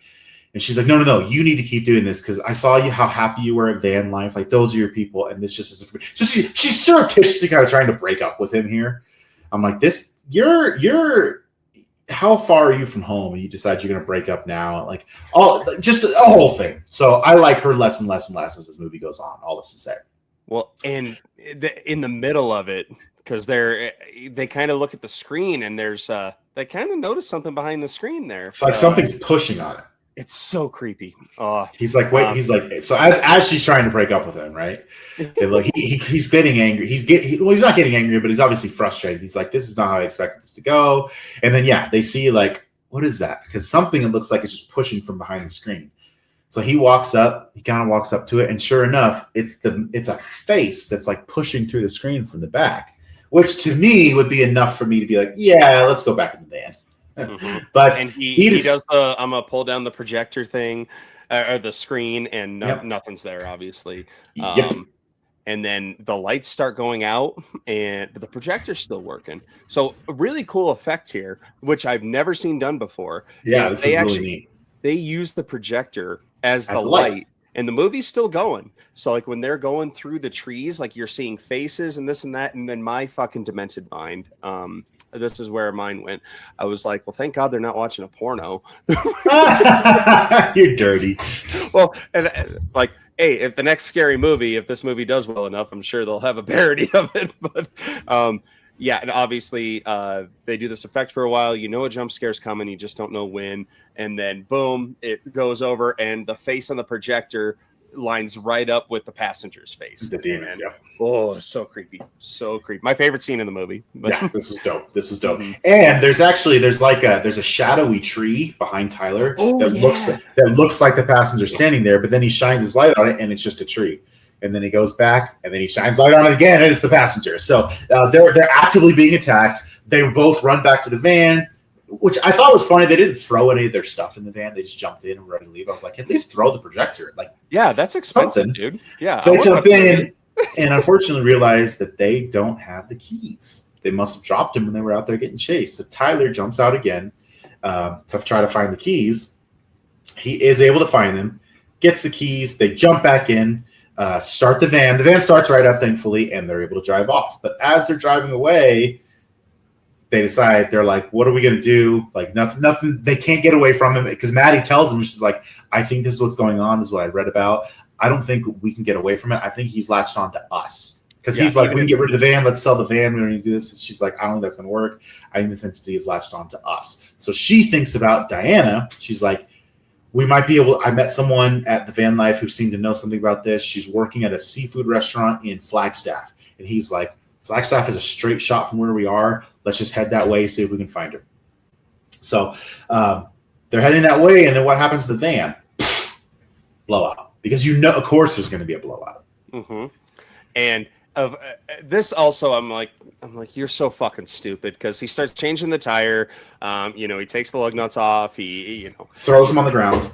And she's like, no, you need to keep doing this, because I saw you how happy you were at van life. Like, those are your people, and this just isn't. She's surreptitiously kind of trying to break up with him here. I'm like, you're how far are you from home? And you decide you're going to break up now, like just a whole thing. So I like her less and less and less as this movie goes on. All this to say. Well, and in the middle of it, because they kind of look at the screen, and there's they kind of notice something behind the screen there. It's like something's pushing on it. It's so creepy. He's like, wait. He's like, so as she's trying to break up with him, right? Like he's getting angry. He's not getting angry, but he's obviously frustrated. He's like, this is not how I expected this to go. And then they see, like, what is that? Because something, it looks like it's just pushing from behind the screen. So he walks up. He kind of walks up to it, and sure enough, it's a face that's like pushing through the screen from the back, which to me would be enough for me to be like, yeah, let's go back in the van. Mm-hmm. But and he does the I'm gonna pull down the projector thing or the screen, and nothing's there, obviously. And then the lights start going out, but the projector's still working. So a really cool effect here, which I've never seen done before. Yeah, this is really neat. They use the projector as the light. And the movie's still going. So, like, when they're going through the trees, like, you're seeing faces and this and that. And then my fucking demented mind, this is where mine went. I was like, well, thank God they're not watching a porno. You're dirty. Well, and like, hey, if the next scary movie, if this movie does well enough, I'm sure they'll have a parody of it. But yeah, and obviously they do this effect for a while. You know a jump scare's coming. You just don't know when. And then, boom, it goes over, and the face on the projector lines right up with the passenger's face. The demons, yeah. Oh, so creepy. So creepy. My favorite scene in the movie. Yeah, this was dope. And there's a shadowy tree behind Tyler that looks like the passenger standing there, but then he shines his light on it, and it's just a tree. And then he goes back, and then he shines light on it again, and it's the passenger. So they're actively being attacked. They both run back to the van, which I thought was funny. They didn't throw any of their stuff in the van. They just jumped in and were ready to leave. I was like, at least throw the projector. Like, yeah, that's expensive, dude. Yeah. So they jump in and unfortunately realize that they don't have the keys. They must have dropped them when they were out there getting chased. So Tyler jumps out again to try to find the keys. He is able to find them, gets the keys. They jump back in, start the van. The van starts right up, thankfully, and they're able to drive off. But as they're driving away, they decide, they're like, what are we going to do? Like, nothing. They can't get away from him, because Maddie tells them, she's like, I think this is what's going on. This is what I read about. I don't think we can get away from it. I think he's latched on to us. Because he's like, we can get rid of the van. Let's sell the van. We don't need to do this. And she's like, I don't think that's going to work. I think this entity is latched on to us. So she thinks about Diana. She's like, we might be able. I met someone at the van life who seemed to know something about this. She's working at a seafood restaurant in Flagstaff. And he's like, Flagstaff is a straight shot from where we are. Let's just head that way, see if we can find her. So they're heading that way, and then what happens to the van? Blowout. Because of course there's going to be a blowout. Mm-hmm. And of this also, I'm like, you're so fucking stupid, because he starts changing the tire. He takes the lug nuts off. He throws them on the ground.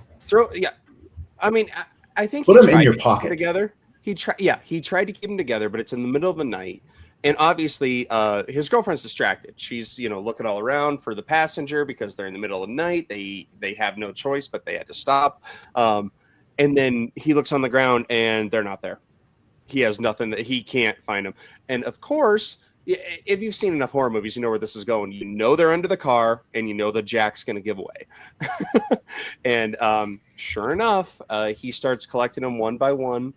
I mean, I think put them in your pocket together. He tried to keep them together, but it's in the middle of the night. And obviously, his girlfriend's distracted. She's, looking all around for the passenger because they're in the middle of the night. They have no choice, but they had to stop. And then he looks on the ground, and they're not there. He has nothing. That he can't find them. And of course, if you've seen enough horror movies, you know where this is going. They're under the car, and the jack's going to give away. And sure enough, he starts collecting them one by one.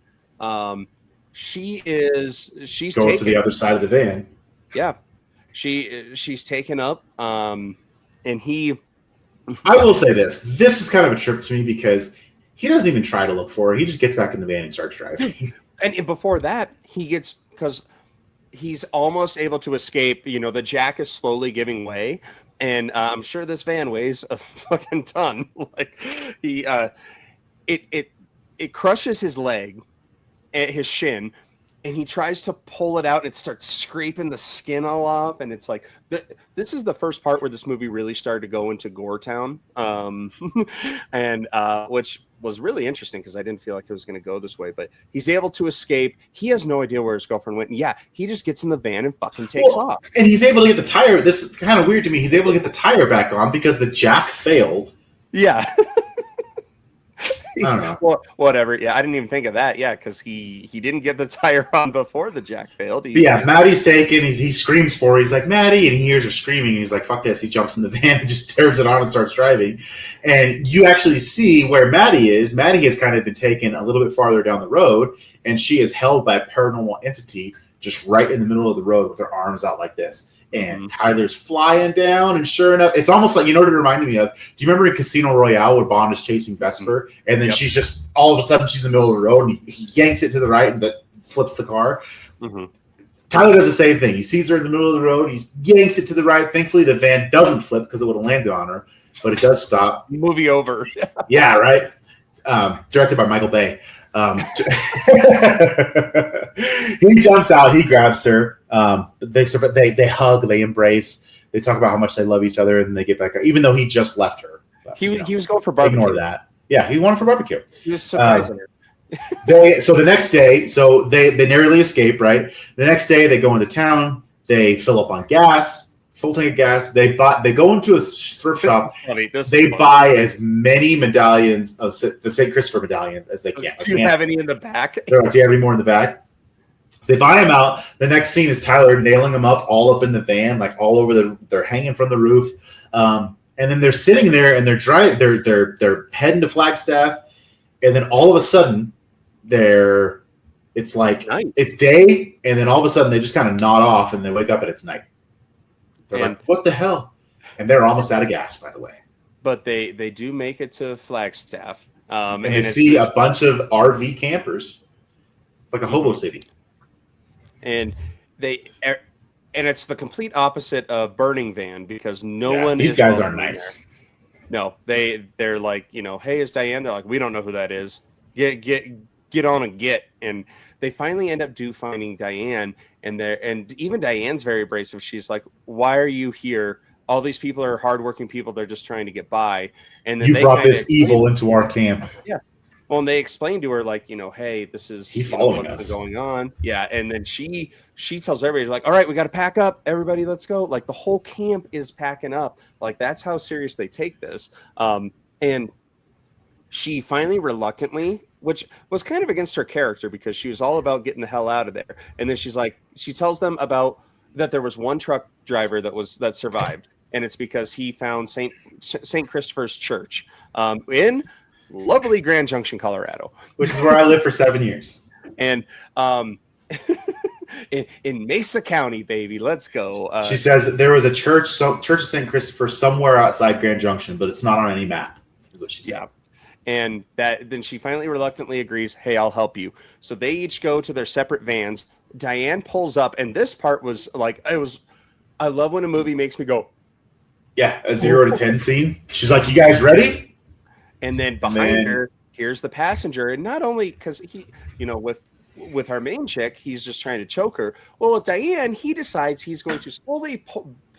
She's goes to the other side of the van. Yeah, she's taken up. And he. I will say this was kind of a trip to me because he doesn't even try to look for her. He just gets back in the van and starts driving. And before that, because he's almost able to escape. The jack is slowly giving way, and I'm sure this van weighs a fucking ton. Like it crushes his leg, his shin, and he tries to pull it out, and it starts scraping the skin all off. And it's like this is the first part where this movie really started to go into Gore Town, and which was really interesting because I didn't feel like it was going to go this way. But he's able to escape. He has no idea where his girlfriend went. And yeah, he just gets in the van and fucking takes off. And he's able to get the tire. This is kind of weird to me. He's able to get the tire back on because the jack failed. Yeah. I don't know. Well, whatever. Yeah, I didn't even think of that. Yeah, because he didn't get the tire on before the jack failed. Maddie's taken. He screams for her. He's like, Maddie, and he hears her screaming. And he's like, fuck this. He jumps in the van and just turns it on and starts driving. And you actually see where Maddie is. Maddie has kind of been taken a little bit farther down the road, and she is held by a paranormal entity just right in the middle of the road with her arms out like this. And Tyler's flying down, and sure enough, it's almost like, what it reminded me of? Do you remember in Casino Royale where Bond is chasing Vesper, and then she's just, all of a sudden, she's in the middle of the road, and he yanks it to the right and flips the car? Mm-hmm. Tyler does the same thing. He sees her in the middle of the road, he yanks it to the right. Thankfully, the van doesn't flip because it would have landed on her, but it does stop. Movie over. Yeah, right? Directed by Michael Bay. He jumps out, he grabs her. They hug, they embrace, they talk about how much they love each other, and they get back, even though he just left her. But, he was going for barbecue. Ignore that. Yeah, he wanted for barbecue. He was surprising her. So the next day, they narrowly escape, right? The next day they go into town, they fill up on gas, full tank of gas. They go into a thrift shop. They buy as many medallions of the St. Christopher medallions as they can. Do you have any in the back? Do you have any more in the back? So they buy them out. The next scene is Tyler nailing them all up in the van, like all over they're hanging from the roof. And then they're sitting there and they're heading to Flagstaff. And then all of a sudden it's like night. It's day. And then all of a sudden they just kind of nod off and they wake up and it's night. They're like, what the hell? And they're almost out of gas, by the way. But they do make it to Flagstaff. And they see a bunch of RV campers. It's like a hobo city. And it's the complete opposite of Burning Van because these guys aren't nice. There. No, they're like, hey, is Diane? They're like, we don't know who that is. Get on and get. And they finally end up finding Diane, and even Diane's very abrasive. She's like, why are you here? All these people are hardworking people. They're just trying to get by. And then you brought this evil into our camp. Yeah. Well, and they explained to her, like, hey, this is what's going on. Yeah. And then she tells everybody, like, all right, we got to pack up. Everybody, let's go. Like, the whole camp is packing up. Like, that's how serious they take this. And she finally reluctantly, which was kind of against her character because she was all about getting the hell out of there. And then she tells them about that there was one truck driver that survived. And it's because he found St. Christopher's Church in lovely Grand Junction, Colorado, which is where I lived for 7 years. And in Mesa County, baby, let's go. She says that there was a church of St. Christopher somewhere outside Grand Junction, but it's not on any map, is what she said. Yeah. And then she finally reluctantly agrees, hey, I'll help you. So they each go to their separate vans. Diane pulls up, and this part was like, I love when a movie makes me go. Yeah, a 0 to 10 scene. She's like, you guys ready? And then behind her, here's the passenger. And not only because he, with our main chick, he's just trying to choke her. Well, with Diane, he decides he's going to slowly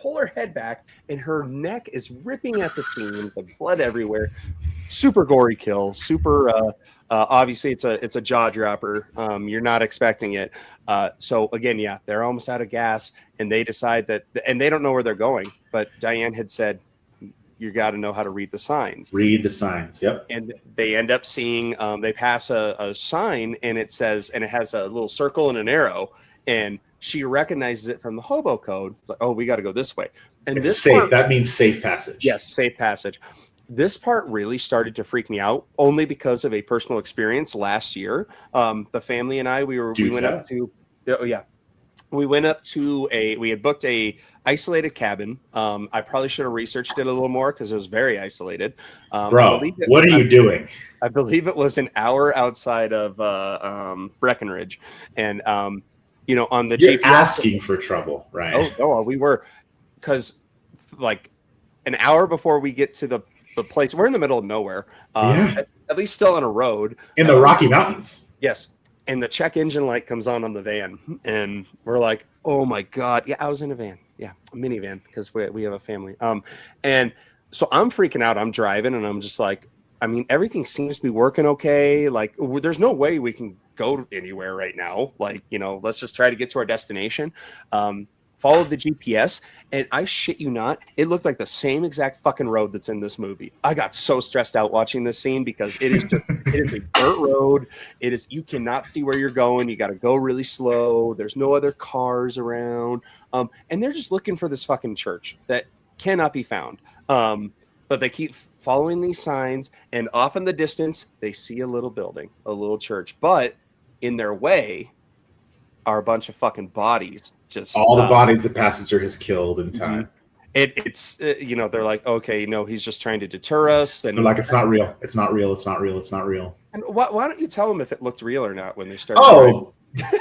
pull her head back, and her neck is ripping at the seams, like blood everywhere. Super gory kill. Super. Obviously, it's a jaw dropper. You're not expecting it. So again, yeah, they're almost out of gas, and they decide that, and they don't know where they're going. But Diane had said, "You got to know how to read the signs." Read the signs. Yep. And they end up seeing. They pass a sign, and it says, and it has a little circle and an arrow, and she recognizes it from the hobo code. Like, oh, we got to go this way. And It's this safe. part, That means safe passage. yes, safe passage. This part really started to freak me out only because of a personal experience last year. The family and I, we went up to, we had booked a isolated cabin. I probably should have researched it a little more because it was very isolated. Bro, what are you doing? I believe it was an hour outside of Breckenridge. And, on the You're GPS. asking for trouble, right? Oh, we were, because like an hour before we get to the place, we're in the middle of nowhere, at least still on a road In the Rocky Mountains. Yes. And the check engine light comes on the van, and we're like, oh my God. Yeah, I was in a van. Yeah, a minivan, because we have a family. And so I'm freaking out. I'm driving, and I'm just like, I mean, everything seems to be working okay. Like, there's no way we can go anywhere right now. Like, let's just try to get to our destination. Followed the GPS, and I shit you not, it looked like the same exact fucking road that's in this movie. I got so stressed out watching this scene because it is a dirt road. You cannot see where you're going. You got to go really slow. There's no other cars around. And they're just looking for this fucking church that cannot be found. But they keep following these signs, and off in the distance, they see a little building, a little church. But in their way are a bunch of fucking bodies. Just all the bodies the passenger has killed in time. It's they're like, okay, no, he's just trying to deter us, and They're like, it's not real. It's not real. It's not real. It's not real. And why don't you tell them if it looked real or not when they start? Oh,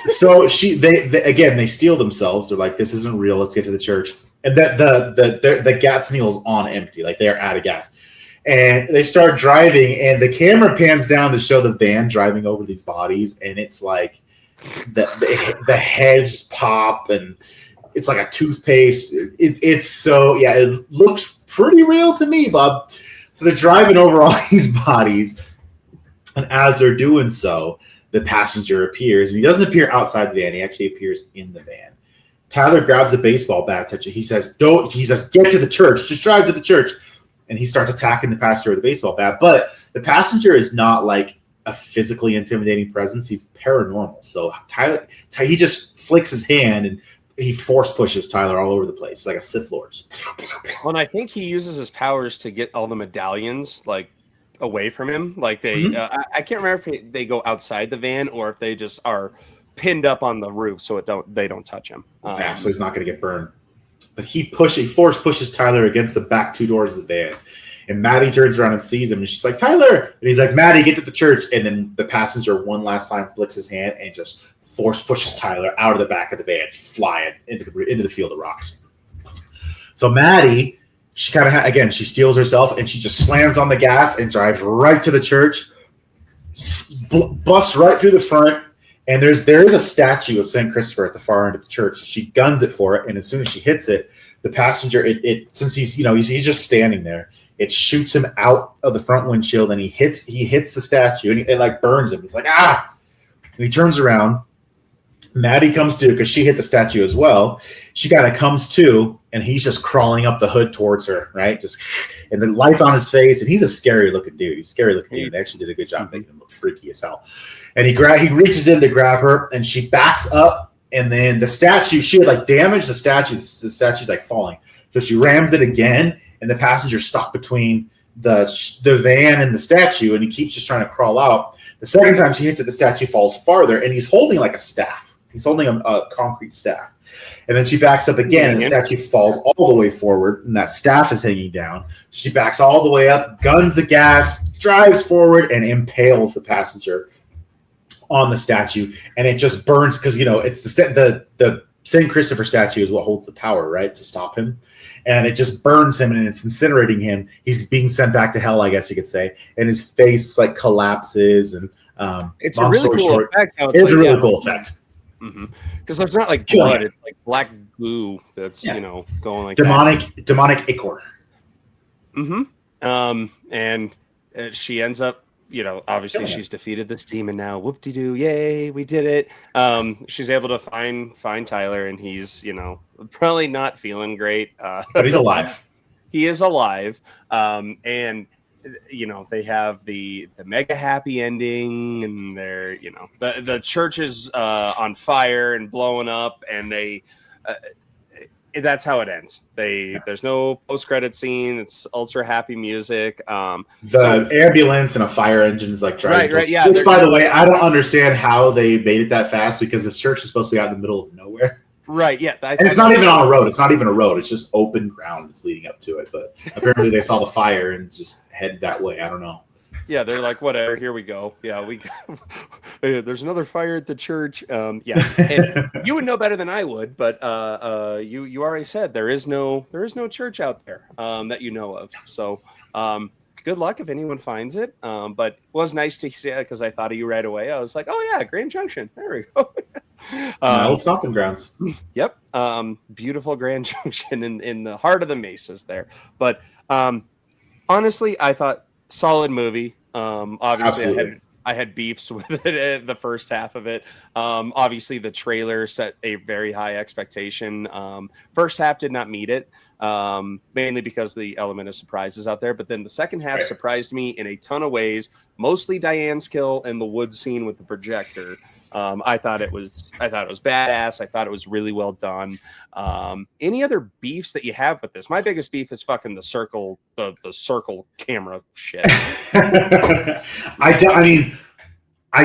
so they steal themselves. They're like, this isn't real. Let's get to the church. And the gas needle's on empty, like they're out of gas. And they start driving, and the camera pans down to show the van driving over these bodies, and it's like the heads pop, and it's like a toothpaste. It's so, yeah, it looks pretty real to me, Bob. So they're driving over all these bodies, and as they're doing so, the passenger appears, and he doesn't appear outside the van. He actually appears in the van. Tyler grabs a baseball bat, touch it. He says, get to the church. Just drive to the church. And he starts attacking the passenger with a baseball bat. But the passenger is not like a physically intimidating presence. He's paranormal. So Tyler, he just flicks his hand and he force pushes Tyler all over the place like a Sith Lord. Well, and I think he uses his powers to get all the medallions like away from him. Like I can't remember if they go outside the van or if they just are pinned up on the roof so they don't touch him. So he's not going to get burned. But he force pushes Tyler against the back two doors of the van. And Maddie turns around and sees him, and she's like, Tyler! And he's like, Maddie, get to the church. And then the passenger one last time flicks his hand and just force pushes Tyler out of the back of the van, flying into the field of rocks. So Maddie, she kind of, she steals herself, and she just slams on the gas and drives right to the church, busts right through the front. And there is a statue of St. Christopher at the far end of the church. She guns it for it, and as soon as she hits it, the passenger, since he's just standing there, it shoots him out of the front windshield, and he hits the statue, and it like burns him. He's like, ah! And he turns around. Maddie comes to, because she hit the statue as well. She kind of comes to, and he's just crawling up the hood towards her, right? And the light's on his face, and he's a scary looking dude. He's a scary looking dude. They actually did a good job making him look freaky as hell. And he reaches in to grab her, and she backs up, and then the statue, she had like damaged the statue. The statue's like falling. So she rams it again, and the passenger's stuck between the van and the statue, and he keeps just trying to crawl out. The second time she hits it, the statue falls farther, and he's holding like a staff. He's holding a concrete staff. And then she backs up again, and the statue falls all the way forward, and that staff is hanging down. She backs all the way up, guns the gas, drives forward, and impales the passenger on the statue. And it just burns because, it's the St. Christopher statue is what holds the power, right, to stop him. And it just burns him, and it's incinerating him. He's being sent back to hell, I guess you could say. And his face, like, collapses. And it's a really cool effect. It's a really cool effect. Because there's not like blood; it's like black glue that's going like demonic ichor. And she ends up, obviously she's defeated this demon now. Whoop-de-doo, yay, we did it. She's able to find Tyler, and he's, probably not feeling great. But he's alive. He is alive. And, they have the mega happy ending, and they're, the church is on fire and blowing up, and they... that's how it ends. There's no post-credit scene. It's ultra happy music. The ambulance and a fire engine is like driving. Right, yeah. Which, by the way, I don't understand how they made it that fast, because this church is supposed to be out in the middle of nowhere. Right, yeah. And it's not even on a road. It's not even a road. It's just open ground that's leading up to it. But apparently they saw the fire and just headed that way. I don't know. Yeah, they're like, whatever, here we go. Yeah, there's another fire at the church. And you would know better than I would, but you already said there is no church out there that you know of. So good luck if anyone finds it. But it was nice to see it, because I thought of you right away. I was like, oh yeah, Grand Junction. There we go. Old stomping grounds. Yep. Beautiful Grand Junction in the heart of the mesas there. But honestly, I thought solid movie. Obviously I had beefs with it the first half of it. Obviously the trailer set a very high expectation. First half did not meet it, mainly because the element of surprises out there. But then the second half surprised me in a ton of ways, mostly Diane's kill and the wood scene with the projector. I thought it was badass. I thought it was really well done. Any other beefs that you have with this? My biggest beef is fucking the circle camera shit. I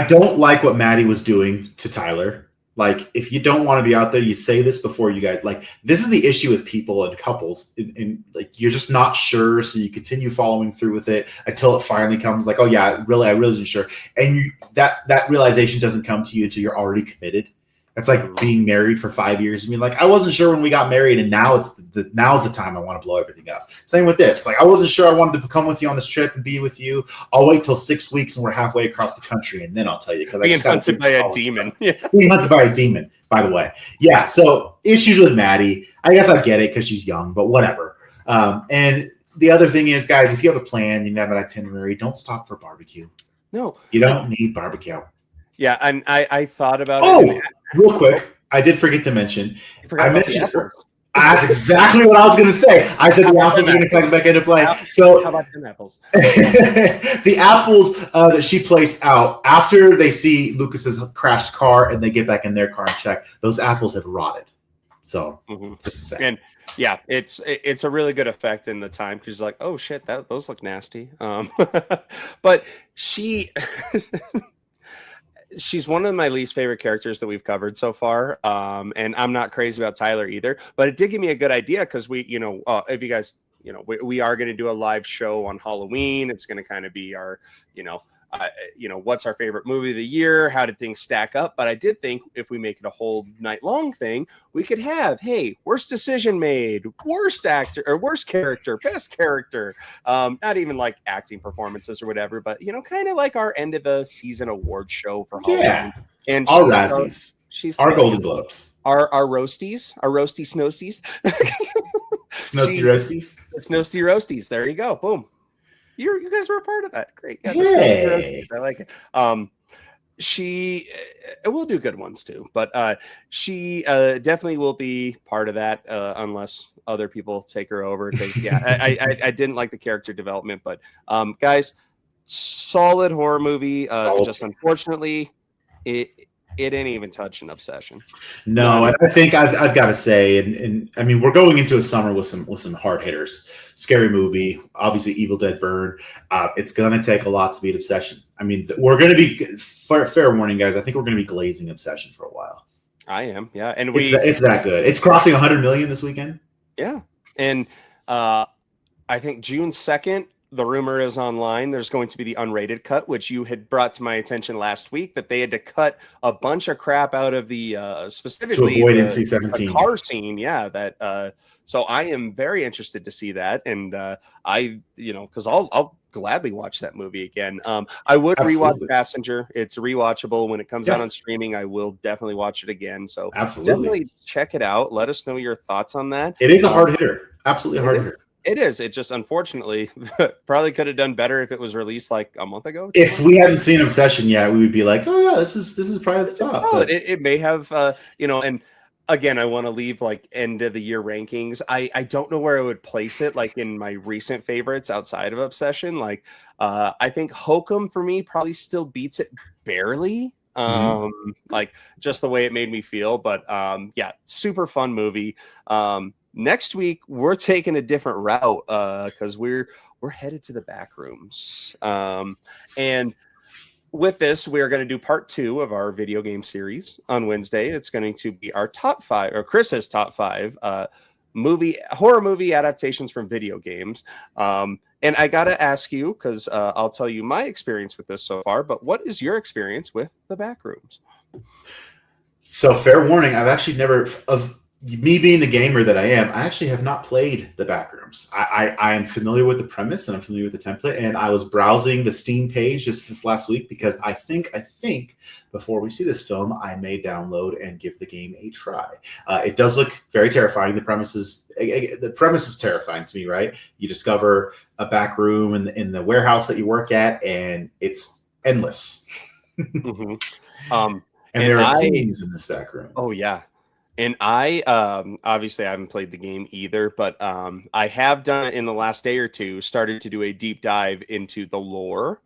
don't like what Maddie was doing to Tyler. Like, if you don't want to be out there, you say this before you guys, like, this is the issue with people and couples, and like, you're just not sure, so you continue following through with it until it finally comes like, oh yeah, really, I really wasn't sure. And that realization doesn't come to you until you're already committed. It's like being married for 5 years. I mean, like, I wasn't sure when we got married, and now's the time I want to blow everything up. Same with this. Like, I wasn't sure I wanted to come with you on this trip and be with you. I'll wait till 6 weeks and we're halfway across the country, and then I'll tell you. Being hunted by a demon. Being hunted by a demon, by the way. Yeah, so issues with Maddie. I guess I get it because she's young, but whatever. And the other thing is, guys, if you have a plan, you have an itinerary, don't stop for barbecue. No. You don't need barbecue. Yeah, and I thought about it. Real quick, I did forget to mention. I mentioned that's exactly what I was going to say. I said the apples are going to come back into play. So how about them apples? The apples that she placed out after they see Lucas's crashed car and they get back in their car and check, those apples have rotted. So just a second. And yeah, it's a really good effect in the time, because like, oh shit, those look nasty. But she's one of my least favorite characters that we've covered so far. And I'm not crazy about Tyler either, but it did give me a good idea, because we, if you guys, we are going to do a live show on Halloween. It's going to kind of be our, what's our favorite movie of the year? How did things stack up? But I did think if we make it a whole night long thing, we could have, hey, worst decision made, worst actor or worst character, best character. Not even like acting performances or whatever, but kind of like our end of the season award show for Halloween. Yeah. And our Razzies. She's our Golden Globes. Our roasties, our roasty snowsies. Snowsty roasties. Snowsty roasties. There you go. Boom. You guys were a part of that. Great. Yeah, hey. I like it. She will do good ones too, but she definitely will be part of that unless other people take her over. Because I didn't like the character development, but guys, solid horror movie. Just unfortunately, it ain't even touching Obsession. No, I think I've got to say, and I mean, we're going into a summer with some hard hitters. Scary movie, obviously Evil Dead Burn. It's gonna take a lot to beat Obsession. I mean, we're gonna be fair warning, guys. I think we're gonna be glazing Obsession for a while. I am, yeah, and it's that good. It's crossing 100 million this weekend. Yeah, and I think June 2nd. The rumor is online. There's going to be the unrated cut, which you had brought to my attention last week, that they had to cut a bunch of crap out of the specifically to avoid NC-17 car scene. Yeah, that. So I am very interested to see that, and because I'll gladly watch that movie again. I would rewatch Passenger. It's rewatchable when it comes out on streaming. I will definitely watch it again. So definitely check it out. Let us know your thoughts on that. It is a hard hitter. Absolutely a hard hitter. It is. It just unfortunately probably could have done better if it was released like a month ago. If we hadn't seen Obsession yet, we would be like, oh yeah, this is probably the top. Oh, it may have, and again, I want to leave like end of the year rankings. I don't know where I would place it, like in my recent favorites outside of Obsession. Like, I think Hokum for me probably still beats it barely. Like just the way it made me feel, but yeah, super fun movie. Next week we're taking a different route because we're headed to the back rooms, and with this we are going to do part 2 of our video game series on Wednesday. It's going to be our top 5, or Chris's top 5 horror movie adaptations from video games. And I gotta ask you, because I'll tell you my experience with this so far, but what is your experience with the back rooms? So fair warning, I've actually never, of me being the gamer that I am, I actually have not played the Backrooms. I am familiar with the premise and I'm familiar with the template, and I was browsing the Steam page just this last week because I think before we see this film, I may download and give the game a try. It does look very terrifying. The premise is terrifying to me, right? You discover a back room in the warehouse that you work at, and it's endless. And there are things in this back room. Oh yeah. And I obviously I haven't played the game either, but I have done it in the last day or two, started to do a deep dive into the lore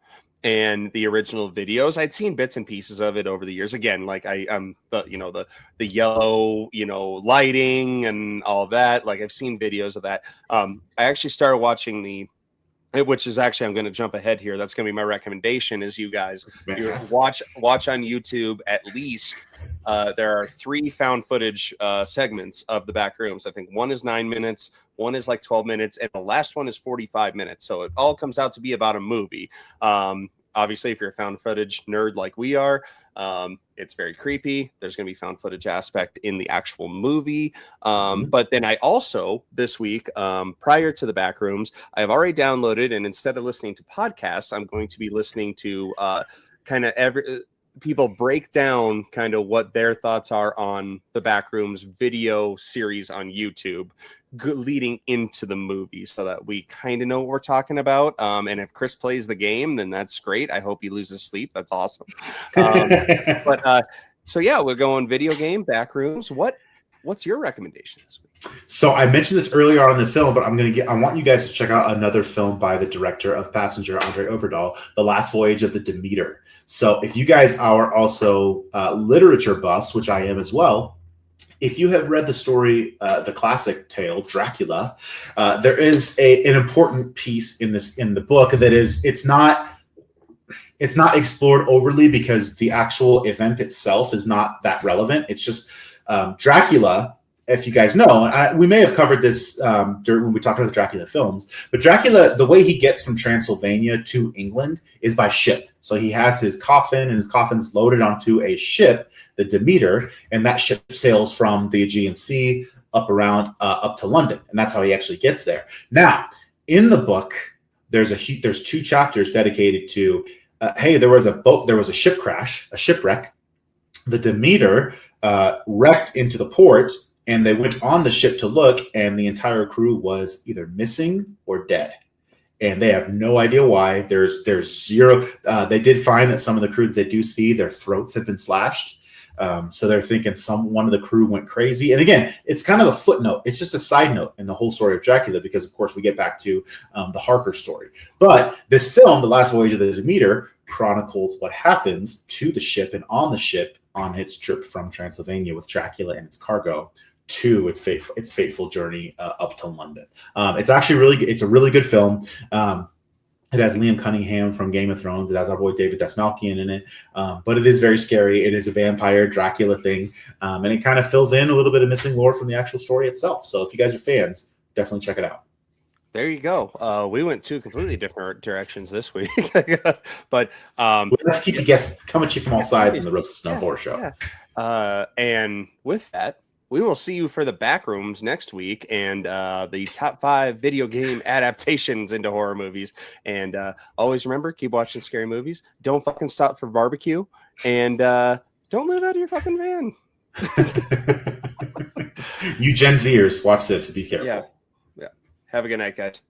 and the original videos. I'd seen bits and pieces of it over the years. Again, like I'm the yellow, lighting and all that. Like I've seen videos of that. I actually started watching which is actually, I'm going to jump ahead here. That's going to be my recommendation, is you guys watch on YouTube at least. There are 3 found footage segments of the back rooms. I think one is 9 minutes, one is like 12 minutes, and the last one is 45 minutes. So it all comes out to be about a movie. Obviously, if you're a found footage nerd like we are, it's very creepy. There's going to be found footage aspect in the actual movie. But then I also, this week, prior to the back rooms, I've already downloaded, and instead of listening to podcasts, I'm going to be listening to kind of people break down kind of what their thoughts are on the Backrooms video series on YouTube leading into the movie, so that we kind of know what we're talking about. And if Chris plays the game, then that's great. I hope he loses sleep. That's awesome. So yeah, we'll go on video game Backrooms. What's your recommendation this week? So I mentioned this earlier on in the film, but I want you guys to check out another film by the director of Passenger, Andre Overdahl, The Last Voyage of the Demeter. So if you guys are also literature buffs, which I am as well, if you have read the story, the classic tale, Dracula, there is an important piece in the book that is, it's not explored overly because the actual event itself is not that relevant. It's just Dracula, if you guys know, we may have covered this when we talked about the Dracula films, but Dracula, the way he gets from Transylvania to England is by ship. So he has his coffin, and his coffin's loaded onto a ship, the Demeter, and that ship sails from the Aegean Sea up to London, and that's how he actually gets there. Now, in the book, there's 2 chapters dedicated to, hey, there was a ship crash, a shipwreck. The Demeter wrecked into the port, and they went on the ship to look, and the entire crew was either missing or dead. And they have no idea why. There's zero. They did find that some of the crew that they do see, their throats have been slashed. So they're thinking one of the crew went crazy. And again, it's kind of a footnote. It's just a side note in the whole story of Dracula, because of course we get back to the Harker story. But this film, The Last Voyage of the Demeter, chronicles what happens to the ship and on the ship on its trip from Transylvania with Dracula and its cargo to its fateful journey up to London. It's actually it's a really good film. It has Liam Cunningham from Game of Thrones. It has our boy David Dastmalchian in it. But it is very scary. It is a vampire Dracula thing. And it kind of fills in a little bit of missing lore from the actual story itself. So if you guys are fans, definitely check it out. There you go. We went 2 completely different directions this week. But let's keep you guessing. Coming to you from all sides in the Roast of Snow Horror Show. Yeah. And with that, we will see you for the Backrooms next week and the top 5 video game adaptations into horror movies. And always remember, keep watching scary movies. Don't fucking stop for barbecue. And don't live out of your fucking van. You Gen Zers, watch this. Be careful. Yeah. Have a good night, guys.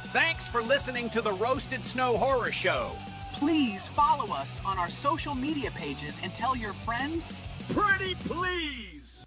Thanks for listening to the Roasted Snow Horror Show. Please follow us on our social media pages and tell your friends. Pretty please!